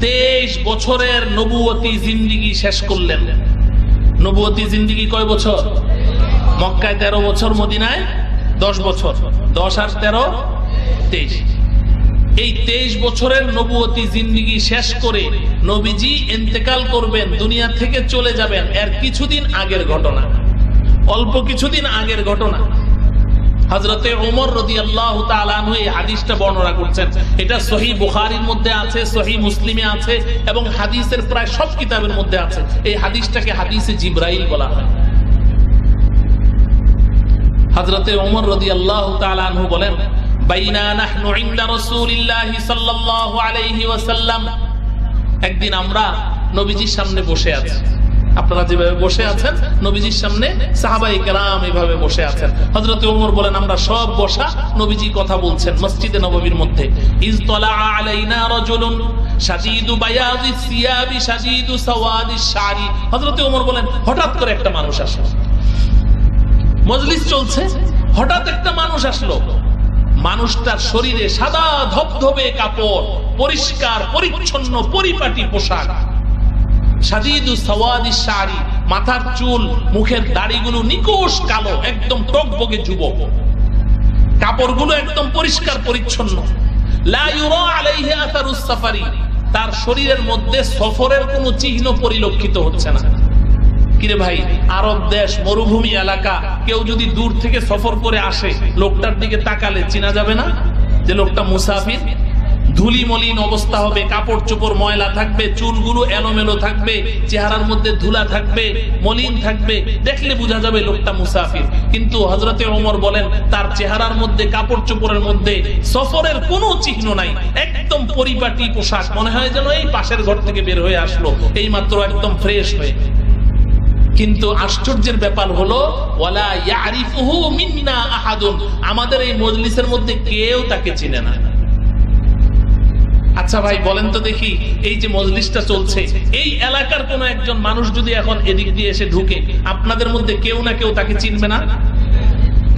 23 বছরের নবুয়তি জিন্দেগি শেষ করলেন। নবুয়তি জিন্দেগি কয় বছর? মক্কায় 13 বছর, মদিনায় 10 বছর। 10 আর 13 23। এই 23 বছরের নবুয়তি জিন্দেগি শেষ করে নবীজি ইন্তেকাল করবেন, দুনিয়া থেকে চলে যাবেন। এর কিছুদিন আগের ঘটনা, অল্প কিছুদিন আগের ঘটনা। হযরতে ওমর রাদিয়াল্লাহু তাআলা আনহু এই হাদিসটা বর্ণনা করছেন। এটা সহিহ বুখারীর মধ্যে আছে, সহিহ মুসলিমে আছে এবং হাদিসের প্রায় সব কিতাবের মধ্যে আছে। এই হাদিসটাকে হাদিসে জিবরাইল বলা হয়। হযরতে ওমর রাদিয়াল্লাহু তাআলা আনহু বলেন, বাইনা নাহনু ইনদা রাসূলিল্লাহি সাল্লাল্লাহু আলাইহি ওয়াসাল্লাম, একদিন আমরা নবীজির সামনে বসে আছি। আপনারা যেভাবে বসে আছেন নবীজির সামনে সাহাবায়ে কেরাম এভাবে বসে আছেন। হযরত ওমর বলেন, আমরা সব বসা, নবীজি কথা বলছেন মসজিদে নববীর মধ্যে। ইজ তালা আলাইনা রাজুলুন শাদীদু বায়াদিস সিয়াবি শাদীদু সাওয়াদিস শারি। হযরত ওমর বলেন, হঠাৎ করে একটা মানুষ আসলো। মজলিস চলছে, হঠাৎ একটা মানুষ আসলো। মানুষটার শরীরে সাদা ধবধবে কাপড়, পরিষ্কার পরিচ্ছন্ন পরিপাটি পোশাক, শাদীদু সাওয়াদিস শারি, মাথার চুল মুখের দাড়িগুলো নিকোষ কালো, একদম টকবগে যুবক, কাপড়গুলো একদম পরিষ্কার পরিচ্ছন্ন। লা ইউরা আলাইহি আসারুস সাফারি, তার শরীরের মধ্যে সফরের কোনো চিহ্ন পরিলক্ষিত হচ্ছে না। কিরে ভাই, আরব দেশ, মরুভূমি এলাকা, কেউ যদি দূর থেকে সফর করে আসে, লোকটার দিকে তাকালে চেনা যাবে না যে লোকটা মুসাফির? ধুলি মলিন অবস্থা হবে, কাপড় চোপড় ময়লা থাকবে, চুলগুলো এলোমেলো থাকবে, চেহারার মধ্যে ধুলা থাকবে, মলিন থাকবে, দেখলে বোঝা যাবে লোকটা মুসাফির। কিন্তু হযরতে ওমর বলেন, তার চেহারার মধ্যে, কাপড় চোপড়ের মধ্যে সফরের কোনো চিহ্ন নাই, একদম পরিপাটি পোশাক, মনে হয় যেন এই পাশের ঘর থেকে বের হয়ে আসলো এই মাত্র, একদম ফ্রেশ হয়ে। কিন্তু আশ্চর্যের ব্যাপার হলো, ওয়ালা ইয়ারিফুহু মিন্না আহাদুন, আমাদের এই মজলিসের মধ্যে কেউ তাকে চিনে না। আচ্ছা ভাই বলেন তো দেখি, এই যে মজলিসটা চলছে, এই এলাকার কোন একজন মানুষ যদি এখন এদিক দিয়ে এসে ঢুকে, আপনাদের মধ্যে কেউ না কেউ তাকে চিনবে না?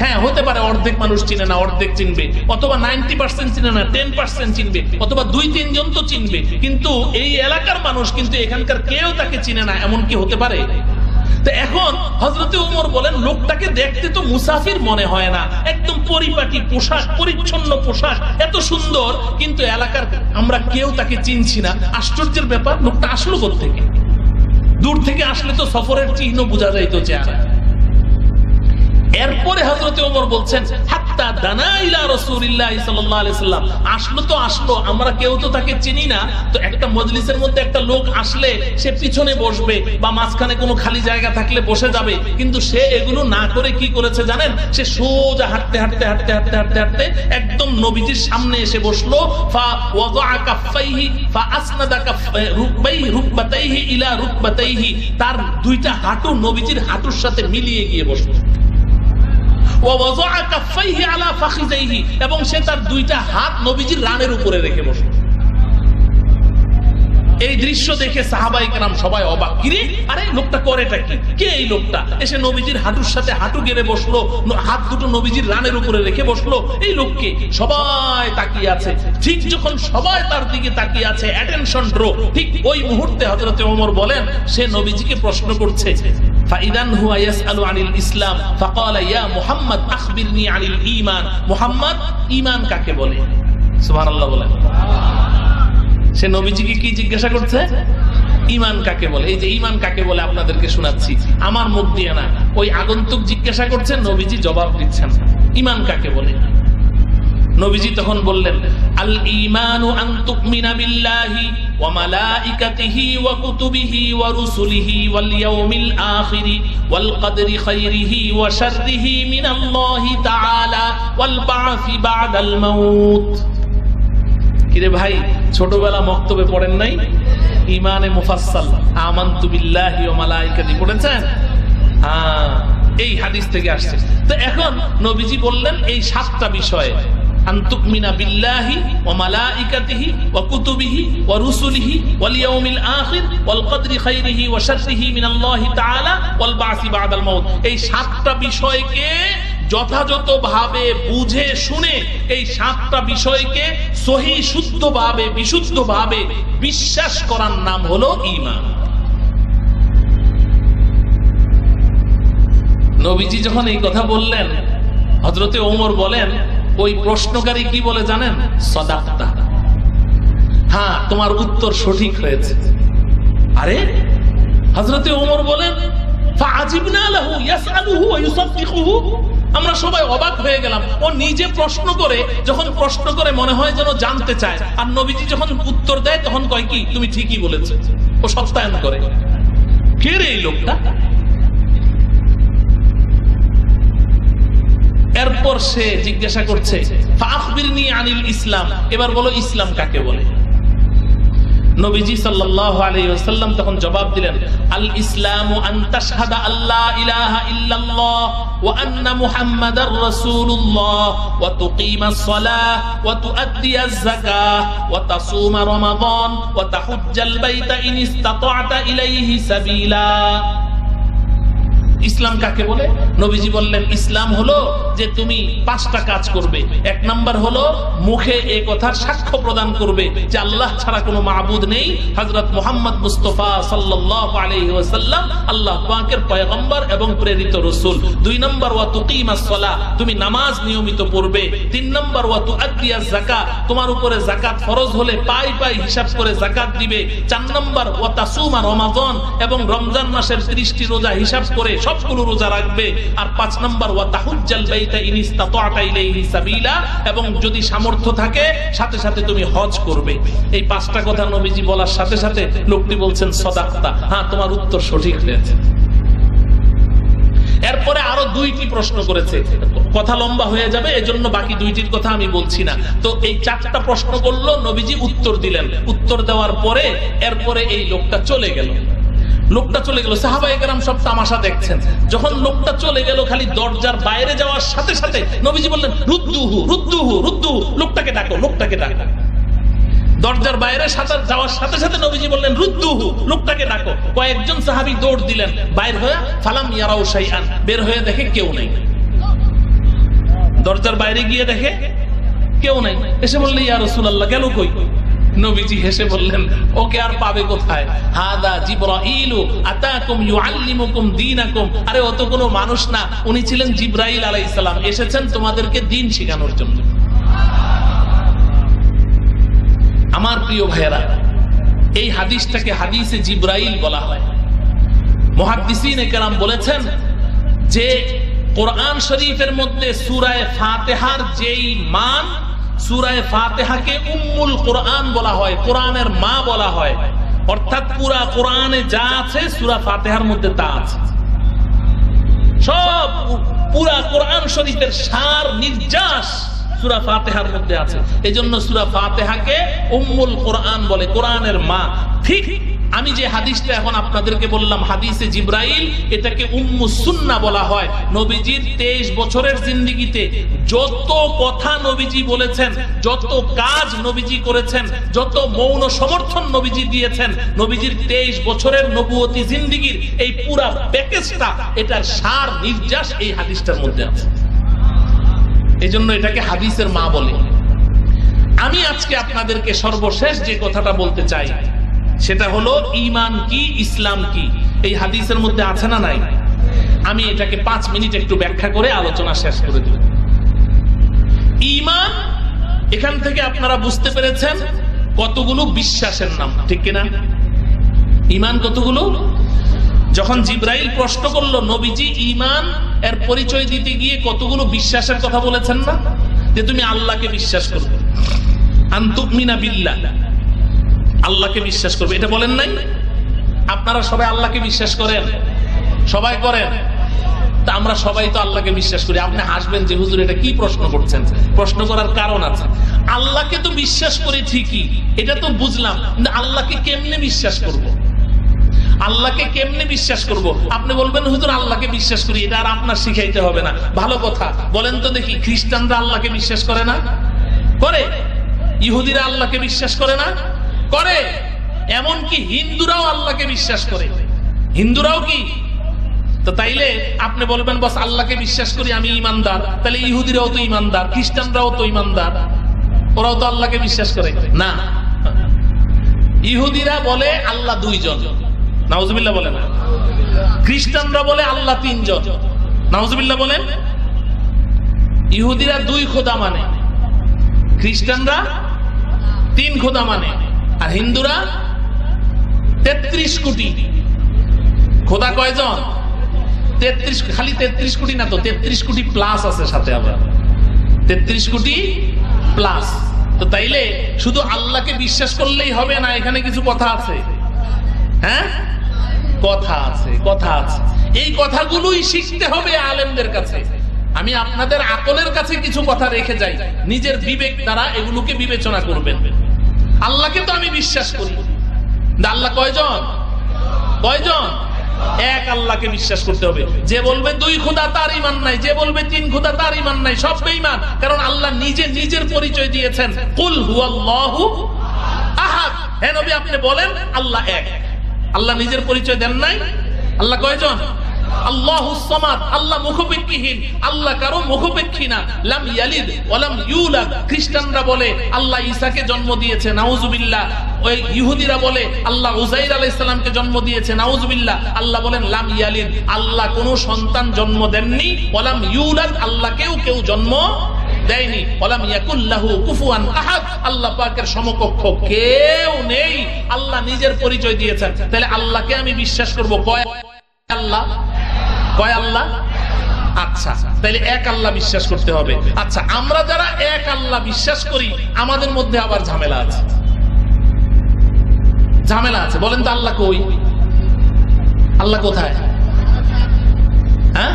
হ্যাঁ, হতে পারে অর্ধেক মানুষ চিনে না, অর্ধেক চিনবে, অথবা 90% চিনে না, 10% চিনবে, অথবা 2-3 জন তো চিনবে। কিন্তু এই এলাকার মানুষ, কিন্তু এখানকার কেউ তাকে চিনে না, এমন কি হতে পারে? তো এখন হযরতে ওমর বলেন, লোকটাকে দেখতে তো মুসাফির মনে হয় না, একদম পরিপাটি পোশাক, পরিচ্ছন্ন পোশাক, এত সুন্দর, কিন্তু এলাকার আমরা কেউ তাকে চিনছি না। আশ্চর্যের ব্যাপার, লোকটা আসলো কোত্থেকে? দূর থেকে আসলে তো সফরের চিহ্ন বোঝা যাইতো চেহারা। এরপরে হযরতে ওমর বলছেন, হাত্তা দানা ইলা রাসূলিল্লাহি সাল্লাল্লাহু আলাইহি সাল্লাম, আসলো তো আসলো, আমরা কেউ তো তাকে চিনি না। তো একটা মজলিসের মধ্যে একটা লোক আসলে সে পিছনে বসবে বা মাঝখানে কোনো খালি জায়গা থাকলে বসে যাবে, কিন্তু সে এগুলো না করে কি করেছে জানেন? সে সোজা হাঁটতে হাঁটতে হাঁটতে হাঁটতে হাঁটতে হাঁটতে একদম নবীজির সামনে এসে বসলো। ফা ওয়াযা কাফাইহি ফা আসনাদা রুকবাতাইহি ইলা রুকবাতাইহি, তার দুইটা হাঁটু নবীজির হাঁটুর সাথে মিলিয়ে গিয়ে বসলো। এবং সে তার দুইটা হাত নবীজির রানের উপরে রেখে বসল। এই দৃশ্য দেখে সাহাবায়ে কেরাম সবাই অবাক, কিরে, আরে লোকটা করেটা কি? কে এই লোকটা? এসে নবীজির হাঁটুর সাথে হাঁটু গেড়ে বসলো, হাত দুটো নবীজির রানের উপরে রেখে বসলো, এই লোককে? সবাই তাকিয়ে আছে। ঠিক যখন সবাই তার দিকে তাকিয়ে আছে, অ্যাটেনশন ড্র, ঠিক ওই মুহূর্তে হযরতে ওমর বলেন, সে নবীজিকে প্রশ্ন করছে। ফাইদান হুয়া ইয়াসআলু আনিল ইসলাম ফাকালা ইয়া মুহাম্মদ আখবিরনি আনিল ঈমান, মুহাম্মদ, ঈমান কাকে বলে? সুবহানাল্লাহ বলেন। সে নবীজিকে কি জিজ্ঞাসা করছে? ঈমান কাকে বলে। এই যে ঈমান কাকে বলে আপনাদেরকে শোনাচ্ছি, আমার মুখ দিয়ে না, ওই আগন্তুক জিজ্ঞাসা করছেন, নবীজি জবাব দিচ্ছেন, ঈমান কাকে বলে। নবীজি তখন বললেন, আল ঈমানু আন তুমিনা বিল্লাহি ওয়া মালাইকাতিহি ওয়া কুতুবিহি ওয়া রুসুলিহি ওয়াল ইয়াউমিল আখিরি ওয়াল কদরি খাইরিহি ওয়া শাররিহি মিনাল্লাহি তাআলা ওয়াল বা'সি বা'দাল মাউত। কিরে ভাই, ছোটবেলা মক্তবে পড়েন নাই? ঈমানে মুফাসসাল আমানতু বিল্লাহি ওয়া মালাইকাতিহি পড়েছেন? হ্যাঁ, এই হাদিস থেকে আসছে। তো এখন নবীজি বললেন এই 7টা বিষয়, আন তুমিনা বিল্লাহি ওয়া মালাইকাতিহি ওয়া কুতুবিহি ওয়া রুসুলিহি ওয়াল ইয়াউমিল আখির ওয়াল কদরি খাইরিহি ওয়া শাররিহি মিনাল্লাহি তাআলা ওয়াল বা'সি বা'দাল মাউত। এই 7টা বিষয়কে যথাযথভাবে বুঝে শুনে এই 7টা বিষয়কে সহি শুদ্ধভাবে বিশুদ্ধভাবে বিশ্বাস করার নাম হলো ঈমান। নবীজি যখন এই কথা বললেন, হযরতে ওমর বলেন, ওই প্রশ্নকারী কি বলে জানেন? সাদাকতা, হ্যাঁ তোমার উত্তর সঠিক হয়েছে। আরে হযরতে ওমর বলেন, ফাআজিবনা লাহু ইয়াসআলুহু ওয়া ইউসাদ্দিকুহু, আমরা সবাই অবাক হয়ে গেলাম। ও নিজে প্রশ্ন করে, যখন প্রশ্ন করে মনে হয় যেন জানতে চায়, আর নবীজি যখন উত্তর দেয় তখন কয় কি তুমি ঠিকই বলেছো, ও সত্যায়ন করে। কে রে এই লোকটা? এরপর সে জিজ্ঞাসা করছে, ফাখবিরনি আনিল ইসলাম, এবার বলো ইসলাম কাকে বলে? নবীজি সাল্লাল্লাহু আলাইহি ওয়াসাল্লাম তখন জবাব দিলেন, আল ইসলামু আন তাশহাদা আল্লা ইলাহা ইল্লাল্লাহ ওয়া আন্না মুহাম্মাদার রাসূলুল্লাহ ওয়া তুকিমাস সালাহ ওয়া তুআদ্দিয়াজ যাকাহ ওয়া তাসুমা রমাদান ওয়া তাহুজ্জাল বাইতা ইন ইসতাতা'তা ইলাইহি সাবিলা। ইসলাম কাকে বলে? নবীজি বললেন, ইসলাম হলো যে তুমি 5টা কাজ করবে। 1 নাম্বার হলো মুখে এই কথার সাক্ষ্য প্রদান করবে যে আল্লাহ ছাড়া কোনো মাবুদ নেই, হযরত মুহাম্মদ মুস্তাফা সাল্লাল্লাহু আলাইহি ওয়াসাল্লাম আল্লাহ পাকের পয়গম্বর এবং প্রেরিত রাসূল। 2 নাম্বার ওয়া তুকিমাস সালাহ, তুমি নামাজ নিয়মিত পড়বে। 3 নাম্বার ওয়া তুআদ্দিয়াজ যাকাত, তোমার উপরে যাকাত ফরজ হলে পাই পাই হিসাব করে যাকাত দিবে। 4 নাম্বার ওয়া তাসুমা রমাদান, এবং রমজান মাসের 30টি রোজা হিসাব করে সবগুলো রোজা রাখবে। আর 5 নাম্বার ওয়া তাহুজ্জাল বাইতা ইন ইসতাতা'তা ইলাইহি সাবিলা, এবং যদি সামর্থ্য থাকে সাথে সাথে তুমি হজ করবে। এই 5টা কথা নবীজি বলার সাথে সাথে লোকটি বলছেন সাদাকতা, হ্যাঁ তোমার উত্তর সঠিক হয়েছে। এরপরে আরো 2টি প্রশ্ন করেছে, কথা লম্বা হয়ে যাবে, এজন্য বাকি 2টির কথা আমি বলছি না। তো এই 4টা প্রশ্ন করলো, নবীজি উত্তর দিলেন। উত্তর দেওয়ার পরে এরপরে এই লোকটা চলে গেল। লোকটা চলে গেল, সাহাবায়ে কেরাম সব তামাশা দেখছেন। যখন লোকটা চলে গেল, খালি দরজার বাইরে যাওয়ার সাথে সাথে নবীজি বললেন, রুদ্দুহু রুদ্দুহু রুদ্দুহু, লোকটাকে ডাকো লোকটাকে ডাকো। দরজার বাইরে যাওয়ার সাথে সাথে নবীজি বললেন, রুদ্দুহু, লোকটাকে ডাকো। কয়েকজন সাহাবী দৌড় দিলেন বাইর হয়ে, ফালাম ইয়ারাউ শাইআন, বের হয়ে দেখে কেউ নেই। দরজার বাইরে গিয়ে দেখে কেউ নাই। এসে বললে, ইয়া রাসূলুল্লাহ গেল কই? নবীজি হেসে বললেন, ওকে আর পাবে কোথায়? হাদা জিবরাইল আতাকুম ইউআল্লিমুকুম দীনাকুম, আরে ও তো কোনো মানুষ না, উনি ছিলেন জিবরাইল আলাইহিস সালাম, এসেছেন তোমাদেরকে দ্বীন শেখানোর জন্য। আমার প্রিয় ভাইয়েরা, এই হাদিসটাকে হাদিসে জিবরাইল বলা হয়। মুহাদ্দিসিনে কেরাম বলেছেন যে কোরআন শরীফের মধ্যে সূরা ফাতিহার যেই মান, সূরা ফাতিহাকে উম্মুল কোরআন বলা হয়, কোরআনের মা বলা হয়। অর্থাৎ পুরা কোরআনে যা আছে সূরা ফাতিহার মধ্যে তা আছে। সব পুরা কোরআন শরীফের সার নির্যাস সূরা ফাতিহার মধ্যে আছে। এজন্য সূরা ফাতিহাকে উম্মুল কোরআন বলে, কোরআনের মা। ঠিক আমি যে হাদিসটা এখন আপনাদেরকে বললাম, হাদিসে জিবরাইল, এটাকে উম্মুস সুন্নাহ বলা হয়। নবীজির 23 বছরের জিন্দেগিতে যত কথা নবীজি বলেছেন, যত কাজ নবীজি করেছেন, যত মৌন সমর্থন নবীজি দিয়েছেন, নবীজির 23 বছরের নবুয়তি জিন্দেগির এই পুরা প্যাকেজটা, এটার সার নির্যাস এই হাদিসটার মধ্যে আছে। এজন্য এটাকে হাদিসের মা বলে। আমি আজকে আপনাদেরকে সর্বশেষ যে কথাটা বলতে চাই, সেটা হলো ঈমান কি, ইসলাম কি, এই হাদিসের মধ্যে আছে না নাই? আমি এটাকে 5 মিনিট একটু ব্যাখ্যা করে আলোচনা শেষ করে দেব। ঈমান, এখান থেকে আপনারা বুঝতে পেরেছেন কতগুলো বিশ্বাসের নাম, ঠিক কিনা? ঈমান কতগুলো? যখন জিবরাইল প্রশ্ন করলো, নবীজি ঈমান এর পরিচয় দিতে গিয়ে কতগুলো বিশ্বাসের কথা বলেছেন না? যে তুমি আল্লাহকে বিশ্বাস করবে, আনতুমিনা বিল্লাহ, আল্লাহকে বিশ্বাস করবে, এটা বলেন নাই? আপনারা সবাই আল্লাহকে বিশ্বাস করেন? সবাই করেন? তা আমরা সবাই তো আল্লাহকে বিশ্বাস করি। আপনি হাসবেন যে হুজুর এটা কি প্রশ্ন করছেন। প্রশ্ন করার কারণ আছে। আল্লাহকে তো বিশ্বাস করি ঠিকই, এটা তো বুঝলাম, কিন্তু আল্লাহকে কেমনে বিশ্বাস করব? আল্লাহকে কেমনে বিশ্বাস করব? আপনি বলবেন হুজুর আল্লাহকে বিশ্বাস করি, এটা আর আপনার শিখাইতে হবে না। ভালো কথা, বলেন তো দেখি, খ্রিস্টানরা আল্লাহকে বিশ্বাস করে না? করে। ইহুদিরা আল্লাহকে বিশ্বাস করে না? করে। এমনকি হিন্দুরাও আল্লাহকে বিশ্বাস করে। হিন্দুরাও কি তো তাইলে আপনি বলবেন বস আল্লাহকে বিশ্বাস করি আমি ইমানদার, তাহলে ইহুদিরাও তো ইমানদার, খ্রিস্টানরাও তো ইমানদার, ওরাও তো আল্লাহকে বিশ্বাস করে না। ইহুদিরা বলে আল্লাহ দুইজন, নাউজুবিল্লাহ বলে না। খ্রিস্টানরা বলে আল্লাহ তিনজন, নাউজুবিল্লাহ বলেন। ইহুদিরা দুই খোদা মানে, খ্রিস্টানরা তিন খোদা মানে, আর হিন্দুরা 33 কোটি। খোদা কয়জন? 33। খালি 33 কোটি না তো, 33 কোটি প্লাস আছে সাথে, আবার 33 কোটি প্লাস। তো তাইলে শুধু আল্লাহকে বিশ্বাস করলেই হবে না, এখানে কিছু কথা আছে। হ্যাঁ, কথা আছে, কথা আছে। এই কথাগুলোই শিখতে হবে আলেমদের কাছে। আমি আপনাদের আকলের কাছে কিছু কথা রেখে যাই, নিজের বিবেক দ্বারা এগুলোকে বিবেচনা করবেন। আল্লাহকে তো আমি বিশ্বাস করি, আল্লাহ কয়জন? কয়জন? এক আল্লাহকে বিশ্বাস করতে হবে। যে বলবে দুই খোদা তার ঈমান নাই, যে বলবে তিন খোদা তার ঈমান নাই, সব বেঈমান। কারণ আল্লাহ নিজে নিজের পরিচয় দিয়েছেন, কুল হুয়াল্লাহু আহাদ। হে নবী আপনি বলেন আল্লাহ এক। আল্লাহ নিজের পরিচয় দেন নাই। আল্লাহ কয়জন? আল্লাহুস সামাদ, আল্লাহ মুখপেক্ষীহীন, আল্লাহ কারো মুখপেক্ষী না। লাম ইয়ালিদ ওয়া লাম ইউলাদ। খ্রিস্টানরা বলে আল্লাহ ঈসাকে জন্ম দিয়েছে, নাউজুবিল্লাহ। ওই ইহুদিরা বলে আল্লাহ উযাইর আলাইহিস সালামকে জন্ম দিয়েছে, নাউজুবিল্লাহ। আল্লাহ বলেন লাম ইয়ালিদ, আল্লাহ কোনো সন্তান জন্ম দেননি। ওয়া লাম ইউলাদ, আল্লাহকেও কেউ জন্ম দেয়নি। ওয়ালাম ইয়াকুল্লাহু কুফুয়ান আহাদ, আল্লাহ পাকের সমকক্ষ কেউ নেই। আল্লাহ নিজের পরিচয় দিয়েছেন। তাহলে আল্লাহকে আমি বিশ্বাস করব কয় আল্লাহ? কয় আল্লাহ? আচ্ছা, তাহলে এক আল্লাহ বিশ্বাস করতে হবে। আচ্ছা, আমরা যারা এক আল্লাহ বিশ্বাস করি আমাদের মধ্যে আবার ঝামেলা আছে। ঝামেলা আছে, বলেন তো আল্লাহ কই? আল্লাহ কোথায়? হ্যাঁ,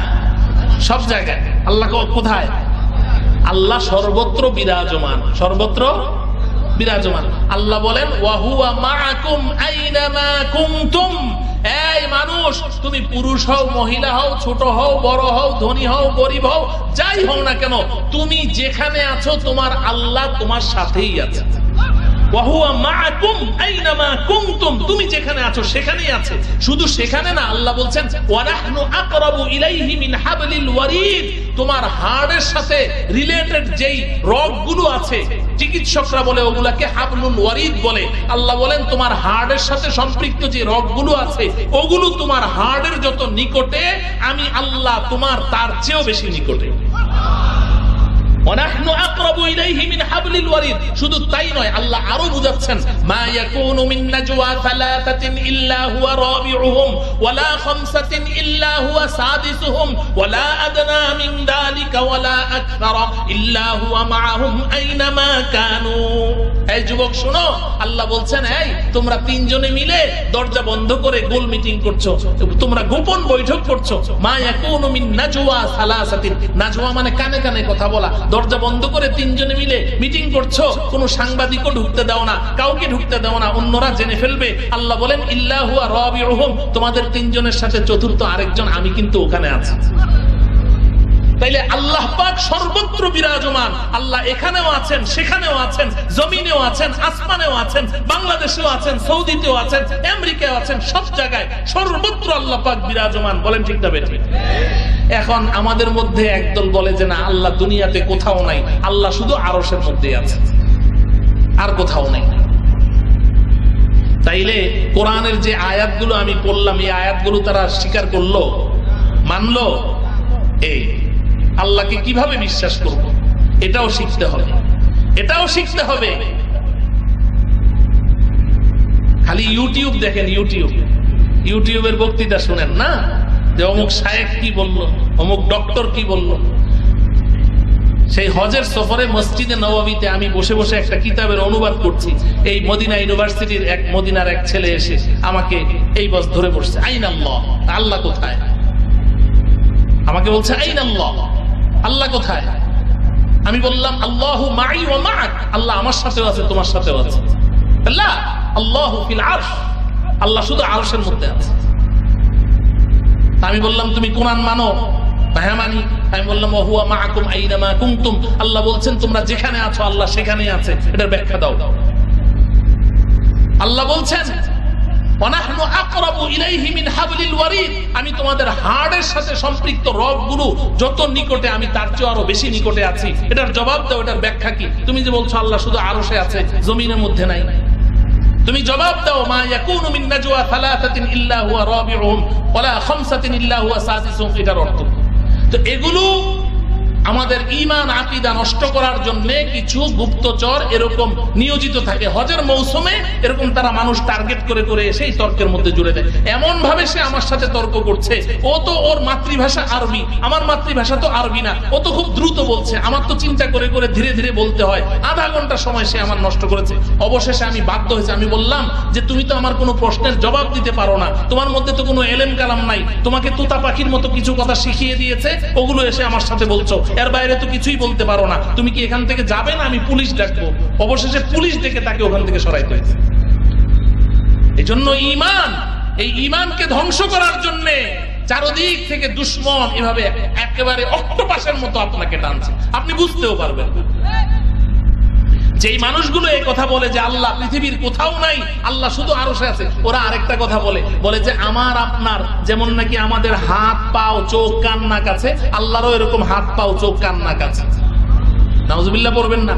সব জায়গায়। আল্লাহ কোথায়? আল্লাহ সর্বত্র বিরাজমান, সর্বত্র বিরাজমান। আল্লাহ বলেন ওয়া হুয়া মাআকুম আইনামা কুনতুম। এই মানুষ, তুমি পুরুষ হও, মহিলা হও, ছোট হও, বড় হও, ধনী হও, গরিব হও, যাই হও না কেন, তুমি যেখানে আছো তোমার আল্লাহ তোমার সাথেই আছে। ওয়া হুয়া মাআকুম আইনামা কুনতুম, তুমি যেখানে আছো সেখানেই আছে। শুধু সেখানে না, আল্লাহ বলছেন ওয়া নাহনু আকরাবু ইলাইহি মিন হাবলিল ওয়ারিদ। তোমার হাড়ের সাথে রিলেটেড যেই রগগুলো আছে, চিকিৎসকরা বলে ওগুলাকে হাবলুল ওয়ারিদ বলে। আল্লাহ বলেন তোমার হাড়ের সাথে সম্পৃক্ত যে রগগুলো আছে ওগুলো তোমার হাড়ের যত নিকটে, আমি আল্লাহ তোমার তার চেয়েও বেশি নিকটে। ওয়ানাহনু আকরাবু ইলাইহি মিন হাবলিল ওয়ারিদ। শুধু তাই নয়, আল্লাহ আরো বুঝাচ্ছেন মা ইয়াকুনু মিন নাজওয়া সালাসাতিন ইল্লা হুয়া রাবিউহুম ওয়ালা খামসাতিন ইল্লা হুয়া সাদিসুহুম ওয়ালা আদনা মিন যালিকা ওয়ালা আকসারা ইল্লা হুয়া মাআহুম আইনামা কানু। এই যুবক শোনো, আল্লাহ বলছেন এই তোমরা তিনজনে মিলে দরজা বন্ধ করে গোল মিটিং করছো, তোমরা গোপন বৈঠক করছো। মা ইয়াকুনু মিন নাজওয়া সালাসাতিন, নাজওয়া মানে কানে কানে কথা বলা। দরজা বন্ধ করে তিনজনে মিলে মিটিং করছো, কোন সাংবাদিকও ঢুকতে দাও না, কাউকে ঢুকতে দাও না, অন্যরা জেনে ফেলবে। আল্লাহ বলেন ইল্লা হুয়া রাবিউহুম, তোমাদের তিনজনের সাথে চতুর্থ আরেকজন আমি কিন্তু ওখানে আছি। তাইলে আল্লাহ পাক সর্বত্র বিরাজমান। আল্লাহ এখানেও আছেন, সেখানেও আছেন, জমিনেও আছেন, আসমানেও আছেন, বাংলাদেশেও আছেন, সৌদিতেও আছেন, আমেরিকায় আছেন, সব জায়গায় সর্বত্র আল্লাহ পাক বিরাজমান। বলেন ঠিক না বেঠিক? এখন আমাদের মধ্যে একদল বলে যে না, আল্লাহ দুনিয়াতে কোথাও নাই, আল্লাহ শুধু আরশের মধ্যেই আছে, আর কোথাও নাই। তাইলে কোরআনের যে আয়াতগুলো আমি পড়লাম, এই আয়াতগুলো তারা স্বীকার করলো, মানলো। এই আল্লাহকে কিভাবে বিশ্বাস করব এটাও শিখতে হবে, এটাও শিখতে হবে। খালি ইউটিউব দেখেন, ইউটিউবের বক্তৃতা শুনেন না, যে অমুক শায়েখ কি বলল, অমুক ডক্টর কি বলল। সেই হজের সফরে মসজিদে নববীতে আমি বসে বসে একটা কিতাবের অনুবাদ করছি। এই মদিনা ইউনিভার্সিটির মদিনার এক ছেলে এসে আমাকে এই বস ধরে বসছে, আইন আল্লাহ, আল্লাহ কোথায়? আমাকে বলছে আইন আল্লাহ, আল্লাহ কোথায়? আমি বললাম আল্লাহু মাই ওয়া মাআক, আল্লাহ আমার সাথেও আছে, তোমার সাথেও আছে। আল্লাহ আল্লাহু ফিল আরশ, আল্লাহ শুধু আরশের মধ্যে আছে। আমি বললাম তুমি কোরআন মানো? হ্যাঁ মানি। আমি বললাম ওয়া হুয়া মাআকুম আইনামা কুনতুম, আল্লাহ বলছেন তোমরা যেখানে আছো আল্লাহ সেখানেই আছে, এটার ব্যাখ্যা দাও। আল্লাহ বলছেন ওয়ানাহনু আকরাবু ইলাইহি মিন হাবলিল ওয়ারিদ, আমি তোমাদের হাড়ের সাথে সম্পৃক্ত রগগুলো যত নিকটে, আমি তার চেয়ে আরো বেশি নিকটে আছি। এটার জবাব দাও, এটার ব্যাখ্যা কি? তুমি যে বলছো আল্লাহ শুধু আরশে আছে, জমিনের মধ্যে নাই, তুমি জবাব দাও। মা ইয়াকুনু মিন নাজওয়া সালাসাতিন ইল্লা হুয়া রাবিউহুম ওয়ালা খামসাতিন ইল্লা হুয়া সাদিসুহুম, এটার অর্থ। তো এগুলো আমাদের ঈমান আকীদা নষ্ট করার জন্য কিছু গুপ্তচর এরকম নিয়োজিত থাকে। হজের মৌসুমে এরকম তারা মানুষ টার্গেট করে করে সেই তর্কের মধ্যে জুড়ে দেয়। এমন ভাবে সে আমার সাথে তর্ক করছে, ও তো ওর মাতৃভাষা আরবি, আমার মাতৃভাষা তো আরবি না, ও তো খুব দ্রুত বলছে, আমার তো চিন্তা করে করে ধীরে ধীরে বলতে হয়। আধা ঘন্টা সময় সে আমার নষ্ট করেছে। অবশেষে আমি বাধ্য হয়েছি, আমি বললাম যে তুমি তো আমার কোনো প্রশ্নের জবাব দিতে পারো না, তোমার মধ্যে তো কোনো এলেম কালাম নাই, তোমাকে তোতা পাখির মতো কিছু কথা শিখিয়ে দিয়েছে, ওগুলো এসে আমার সাথে বলছো, এর বাইরে তো কিছুই বলতে পারো না, তুমি কি এখান থেকে যাবে না আমি পুলিশ ডাকবো? অবশেষে পুলিশ ডেকে তাকে ওখান থেকে সরাইতে হয়েছে। এই জন্য ঈমান, এই ঈমানকে ধ্বংস করার জন্য চারদিক থেকে দুশমন এভাবে একেবারে অক্টোপাসের মতো আপনাকে টানছে, আপনি বুঝতেও পারবেন। যেই মানুষগুলো এই কথা বলে যে আল্লাহ পৃথিবীর কোথাও নাই, আল্লাহ শুধু আরশে আছে, ওরা আরেকটা কথা বলে যে আমার আপনার যেমন নাকি আমাদের হাত পাও চোখ কান নাক আছে, আল্লাহরও এরকম হাত পাও চোখ কান নাক আছে। নাউজুবিল্লাহ পড়বেন না?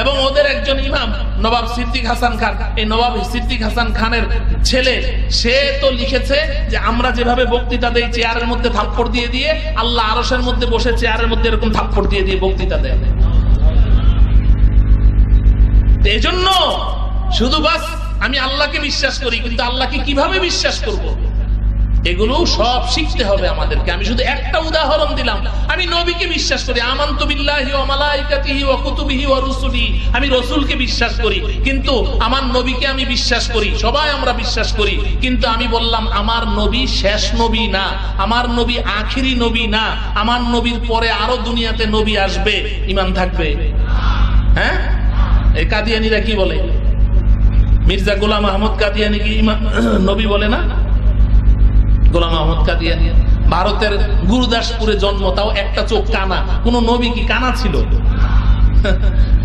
এবং ওদের একজন ইমাম নবাব সিদ্দিক হাসান খান, এই নবাব সিদ্দিক হাসান খানের ছেলে, সে তো লিখেছে যে আমরা যেভাবে বক্তৃতা দেই চেয়ারের মধ্যে থাপ্পড় দিয়ে দিয়ে, আল্লাহ আরশের মধ্যে বসে চেয়ারের মধ্যে এরকম থাপ্পড় দিয়ে দিয়ে বক্তৃতা দেয়। এজন্য শুধু বাস আমি আল্লাহকে বিশ্বাস করি, কিন্তু আল্লাহকে কিভাবে বিশ্বাস করব, এগুলো সব শিখতে হবে আমাদেরকে। আমি শুধু একটা উদাহরণ দিলাম। আমি নবীকে বিশ্বাস করি, আমানতু বিল্লাহি ওয়া মালাইকাতিহি ওয়া কুতুবিহি ওয়া রুসুলিহি, আমি রাসূলকে বিশ্বাস করি, কিন্তু আমার নবীকে আমি বিশ্বাস করি। সবাই আমরা বিশ্বাস করি, কিন্তু আমি বললাম আমার নবী শেষ নবী না, আমার নবী আখিরি নবী না, আমার নবীর পরে আরো দুনিয়াতে নবী আসবে, ঈমান থাকবে? হ্যাঁ, এই কাদিয়ানীরা কি বলে? মির্জা গোলাম আহমদ কাদিয়ানী কি নবী বলে না? গোলাম আহমদ কাদিয়ানী ভারতের গুরুদাসপুরে জন্ম, তাও একটা চোখ কানা। কোন নবী কি কানা ছিল?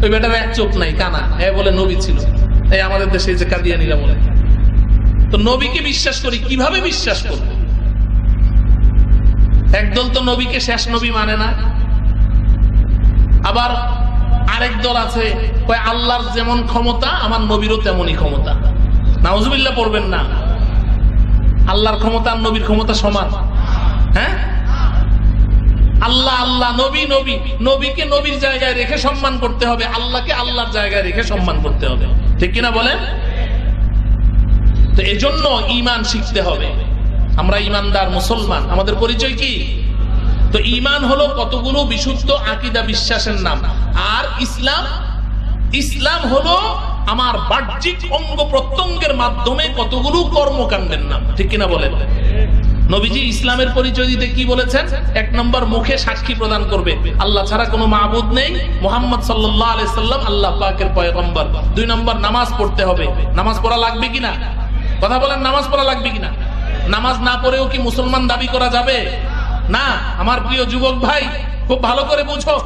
ওই বেটার এক চোখ নাই, কানা, এ বলে নবী ছিল। এই আমাদের দেশে যে কাদিয়ানীরা বলে। তো নবীকে বিশ্বাস করি, কিভাবে বিশ্বাস করব? একদল তো নবীকে শেষ নবী মানে না, আবার আরেক দল আছে কয় আল্লাহর যেমন ক্ষমতা আমার নবীরও তেমনই ক্ষমতা। নাউজুবিল্লাহ পড়বেন না? আল্লাহর ক্ষমতা আর নবীর ক্ষমতা সমান? হ্যাঁ, আল্লাহ আল্লাহ, নবী নবী, নবীকে নবীর জায়গায় রেখে সম্মান করতে হবে, আল্লাহকে আল্লাহর জায়গায় রেখে সম্মান করতে হবে, ঠিক কিনা বলেন? তো এজন্য ঈমান শিখতে হবে। আমরা ঈমানদার মুসলমান, আমাদের পরিচয় কি? তো ঈমান হলো কতগুলো বিশুদ্ধ আকীদা বিশ্বাসের নাম। আর ইসলাম হলো আমার বাহ্যিক অঙ্গ প্রত্যঙ্গের মাধ্যমে কতগুলো কর্মকাণ্ডের নাম, ঠিক কিনা বলেন? নবীজি ইসলামের পরিচয় দিতে কি বলেছেন? 1 নম্বর, মুখে সাক্ষী প্রদান করবে আল্লাহ ছাড়া কোনো মাবুদ নেই, মুহাম্মদ সাল্লাল্লাহু আলাইহি সাল্লাম আল্লাহ পাকের পয়গম্বর। 2 নম্বর, নামাজ পড়তে হবে। নামাজ পড়া লাগবে কিনা? কথা বলেন, নামাজ পড়া লাগবে কিনা? নামাজ না পড়েও কি মুসলমান দাবি করা যাবে? না। আমার প্রিয় যুবক ভাই, খুব ভালো করে বুঝো,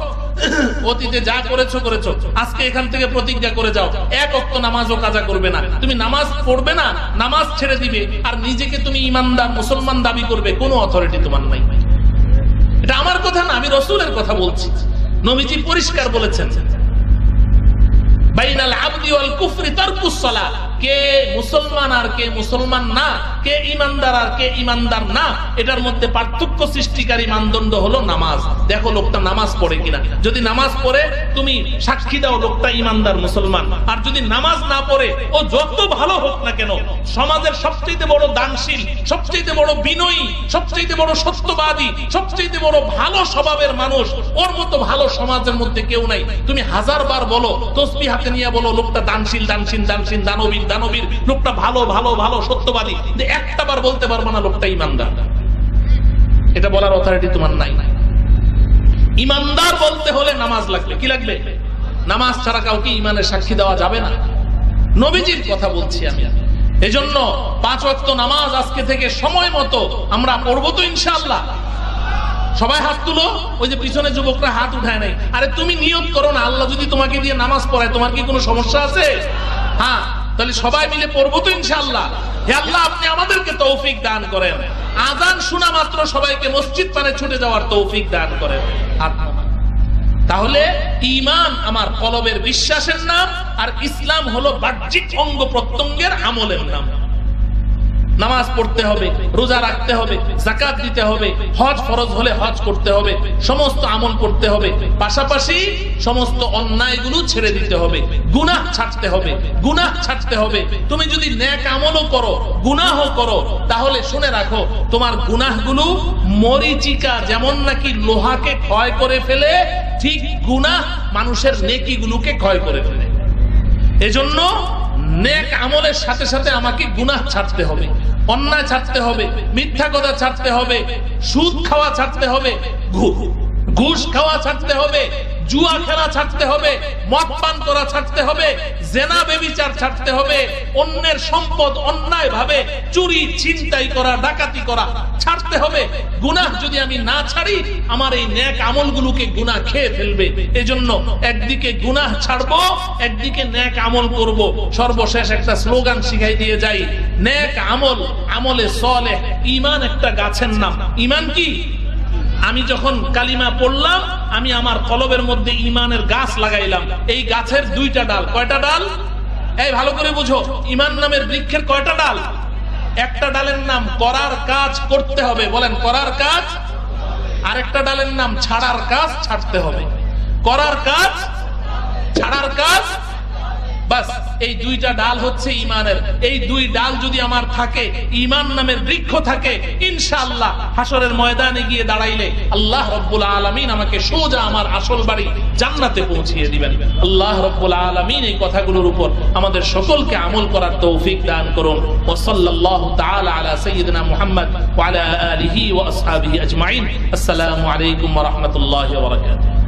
অতীতে যা করেছো করেছো, আজকে এখান থেকে প্রতিজ্ঞা করে যাও, 1 ওয়াক্ত নামাজও কাজা করবে না। তুমি নামাজ পড়বে না, নামাজ ছেড়ে দিবে, আর নিজেকে তুমি ঈমানদার মুসলমান দাবি করবে, কোনো অথরিটি তোমার নাই। এটা আমার কথা না, আমি রাসূলের কথা বলছি। নবীজি পরিষ্কার বলেছেন, বাইনাল আবদি ওয়াল কুফরি তারকুস সালাহ, কে মুসলমান আর কে মুসলমান না, কে ঈমানদার আর কে ঈমানদার না, এটার মধ্যে পার্থক্য সৃষ্টিকারী মানদণ্ড হলো নামাজ। দেখো লোকটা নামাজ পড়ে কিনা। যদি নামাজ পড়ে তুমি সাক্ষী দাও লোকটা ঈমানদার মুসলমান। আর যদি নামাজ না পড়ে, ও যত ভালো হোক না কেন, সমাজের সবচেয়ে বড় দানশীল, সবচেয়ে বড় বিনয়ী, সবচেয়ে বড় সত্যবাদী, সবচেয়ে বড় ভালো স্বভাবের মানুষ, ওর মতো ভালো সমাজের মধ্যে কেউ নাই। তুমি 1000 বার বলো, তসবিহ হাতে নিয়ে বলো লোকটা দানশীল দানশীল দানশীল, দানবীর দানবীর, লোকটা ভালো ভালো ভালো সত্যবাদী, একটা বার বলতে পারবে না লোকটা ঈমানদার। এটা বলার অথরিটি তোমার নাই। ঈমানদার বলতে হলে নামাজ লাগবে। কি লাগবে? নামাজ ছাড়া কাউকে ঈমানের সাক্ষী দেওয়া যাবে না। নবীজির কথা বলছি আমি। এজন্য 5 ওয়াক্ত নামাজ আজকে থেকে সময় মতো আমরা পড়বো তো ইনশাআল্লাহ। সবাই হাত তুলো। ওই যে পিছনে যুবকরা হাত উঠায় নাই। আরে তুমি নিয়ত করো না, আল্লাহ যদি তোমাকে দিয়ে নামাজ পড়ায়, তোমার কি কোনো সমস্যা আছে? হ্যাঁ, তাহলে সবাই মিলে পড়বো তো ইনশাআল্লাহ? হে আল্লাহ, আপনি আমাদেরকে তৌফিক দান করেন। আযান শোনা মাত্র সবাইকে মসজিদ পানে ছুটে যাওয়ার তৌফিক দান করেন। তাহলে ঈমান আমার কলবের বিশ্বাসের নাম, আর ইসলাম হলো বাহ্যিক অঙ্গ প্রত্যঙ্গের আমলের নাম। নামাজ পড়তে হবে, রোজা রাখতে হবে, যাকাত দিতে হবে, হজ ফরজ হলে হজ করতে হবে, সমস্ত আমল করতে হবে, পাশাপাশি সমস্ত অন্যায়গুলো ছেড়ে দিতে হবে, গুনাহ ছাড়তে হবে, গুনাহ ছাড়তে হবে। তুমি যদি নেক আমলও করো, গুনাহও করো, তাহলে শুনে রাখো তোমার গুনাহগুলো মরিচিকা যেমন নাকি লোহাকে ক্ষয় করে ফেলে, ঠিক গুনাহ মানুষের নেকিগুলোকে ক্ষয় করে ফেলে। এজন্য নেক আমলের সাথে সাথে আমাকে গুনাহ ছাড়তে হবে, অন্যায় ছাড়তে হবে, মিথ্যা কথা ছাড়তে হবে, সুদ খাওয়া ছাড়তে হবে, ঘুষ খাওয়া ছাড়তে হবে, জুয়া খেলা ছাড়তে হবে, মদ পান করা ছাড়তে হবে, জেনা ব্যভিচার ছাড়তে হবে, অন্যের সম্পদ অন্যায় ভাবে চুরি ছিনতাই করা, ডাকাতি করা ছাড়তে হবে। গুনাহ যদি আমি না ছাড়ি, আমার এই নেক আমলগুলোকে গুনাহ খেয়ে ফেলবে। এজন্য একদিকে গুনাহ ছাড়বো, একদিকে নেক আমল করব। সর্বশেষ একটা স্লোগান শিখাই দিয়ে যাই, নেক আমল, আমলে সলেহ। ঈমান একটা গাছের নাম। ঈমান কি? আমি যখন কালিমা পড়লাম, আমি আমার কলবের মধ্যে ঈমানের গাছ লাগাইলাম। এই গাছের দুইটা ডাল। কয়টা ডাল? এই ভালো করে বুঝো, ঈমান নামের বৃক্ষের কয়টা ডাল? একটা ডালের নাম করার কাজ করতে হবে, বলেন করার কাজ। আরেকটা ডালের নাম ছাড়ার কাজ ছাড়তে হবে। করার কাজ, ছাড়ার কাজ, বাস এই দুইটা ডাল হচ্ছে ঈমানের। এই দুই ডাল যদি আমার থাকে, ঈমান নামের বৃক্ষ থাকে, ইনশাআল্লাহ হাসরের ময়দানে গিয়ে দাঁড়াইলে আল্লাহ রাব্বুল আলামিন আমাকে সোজা আমার আসল বাড়ি জান্নাতে পৌঁছিয়ে দিবেন। আল্লাহ রাব্বুল আলামিন এই কথাগুলোর উপর আমাদের সকলকে আমল করার তৌফিক দান করুন। ওয়া সাল্লাল্লাহু তাআলা আলা সাইয়্যিদিনা মুহাম্মদ ওয়া আলা আলিহি ওয়া আসহাবিহি আজমাইন। আসসালামু আলাইকুম ওয়া রাহমাতুল্লাহি ওয়া বারাকাতুহু।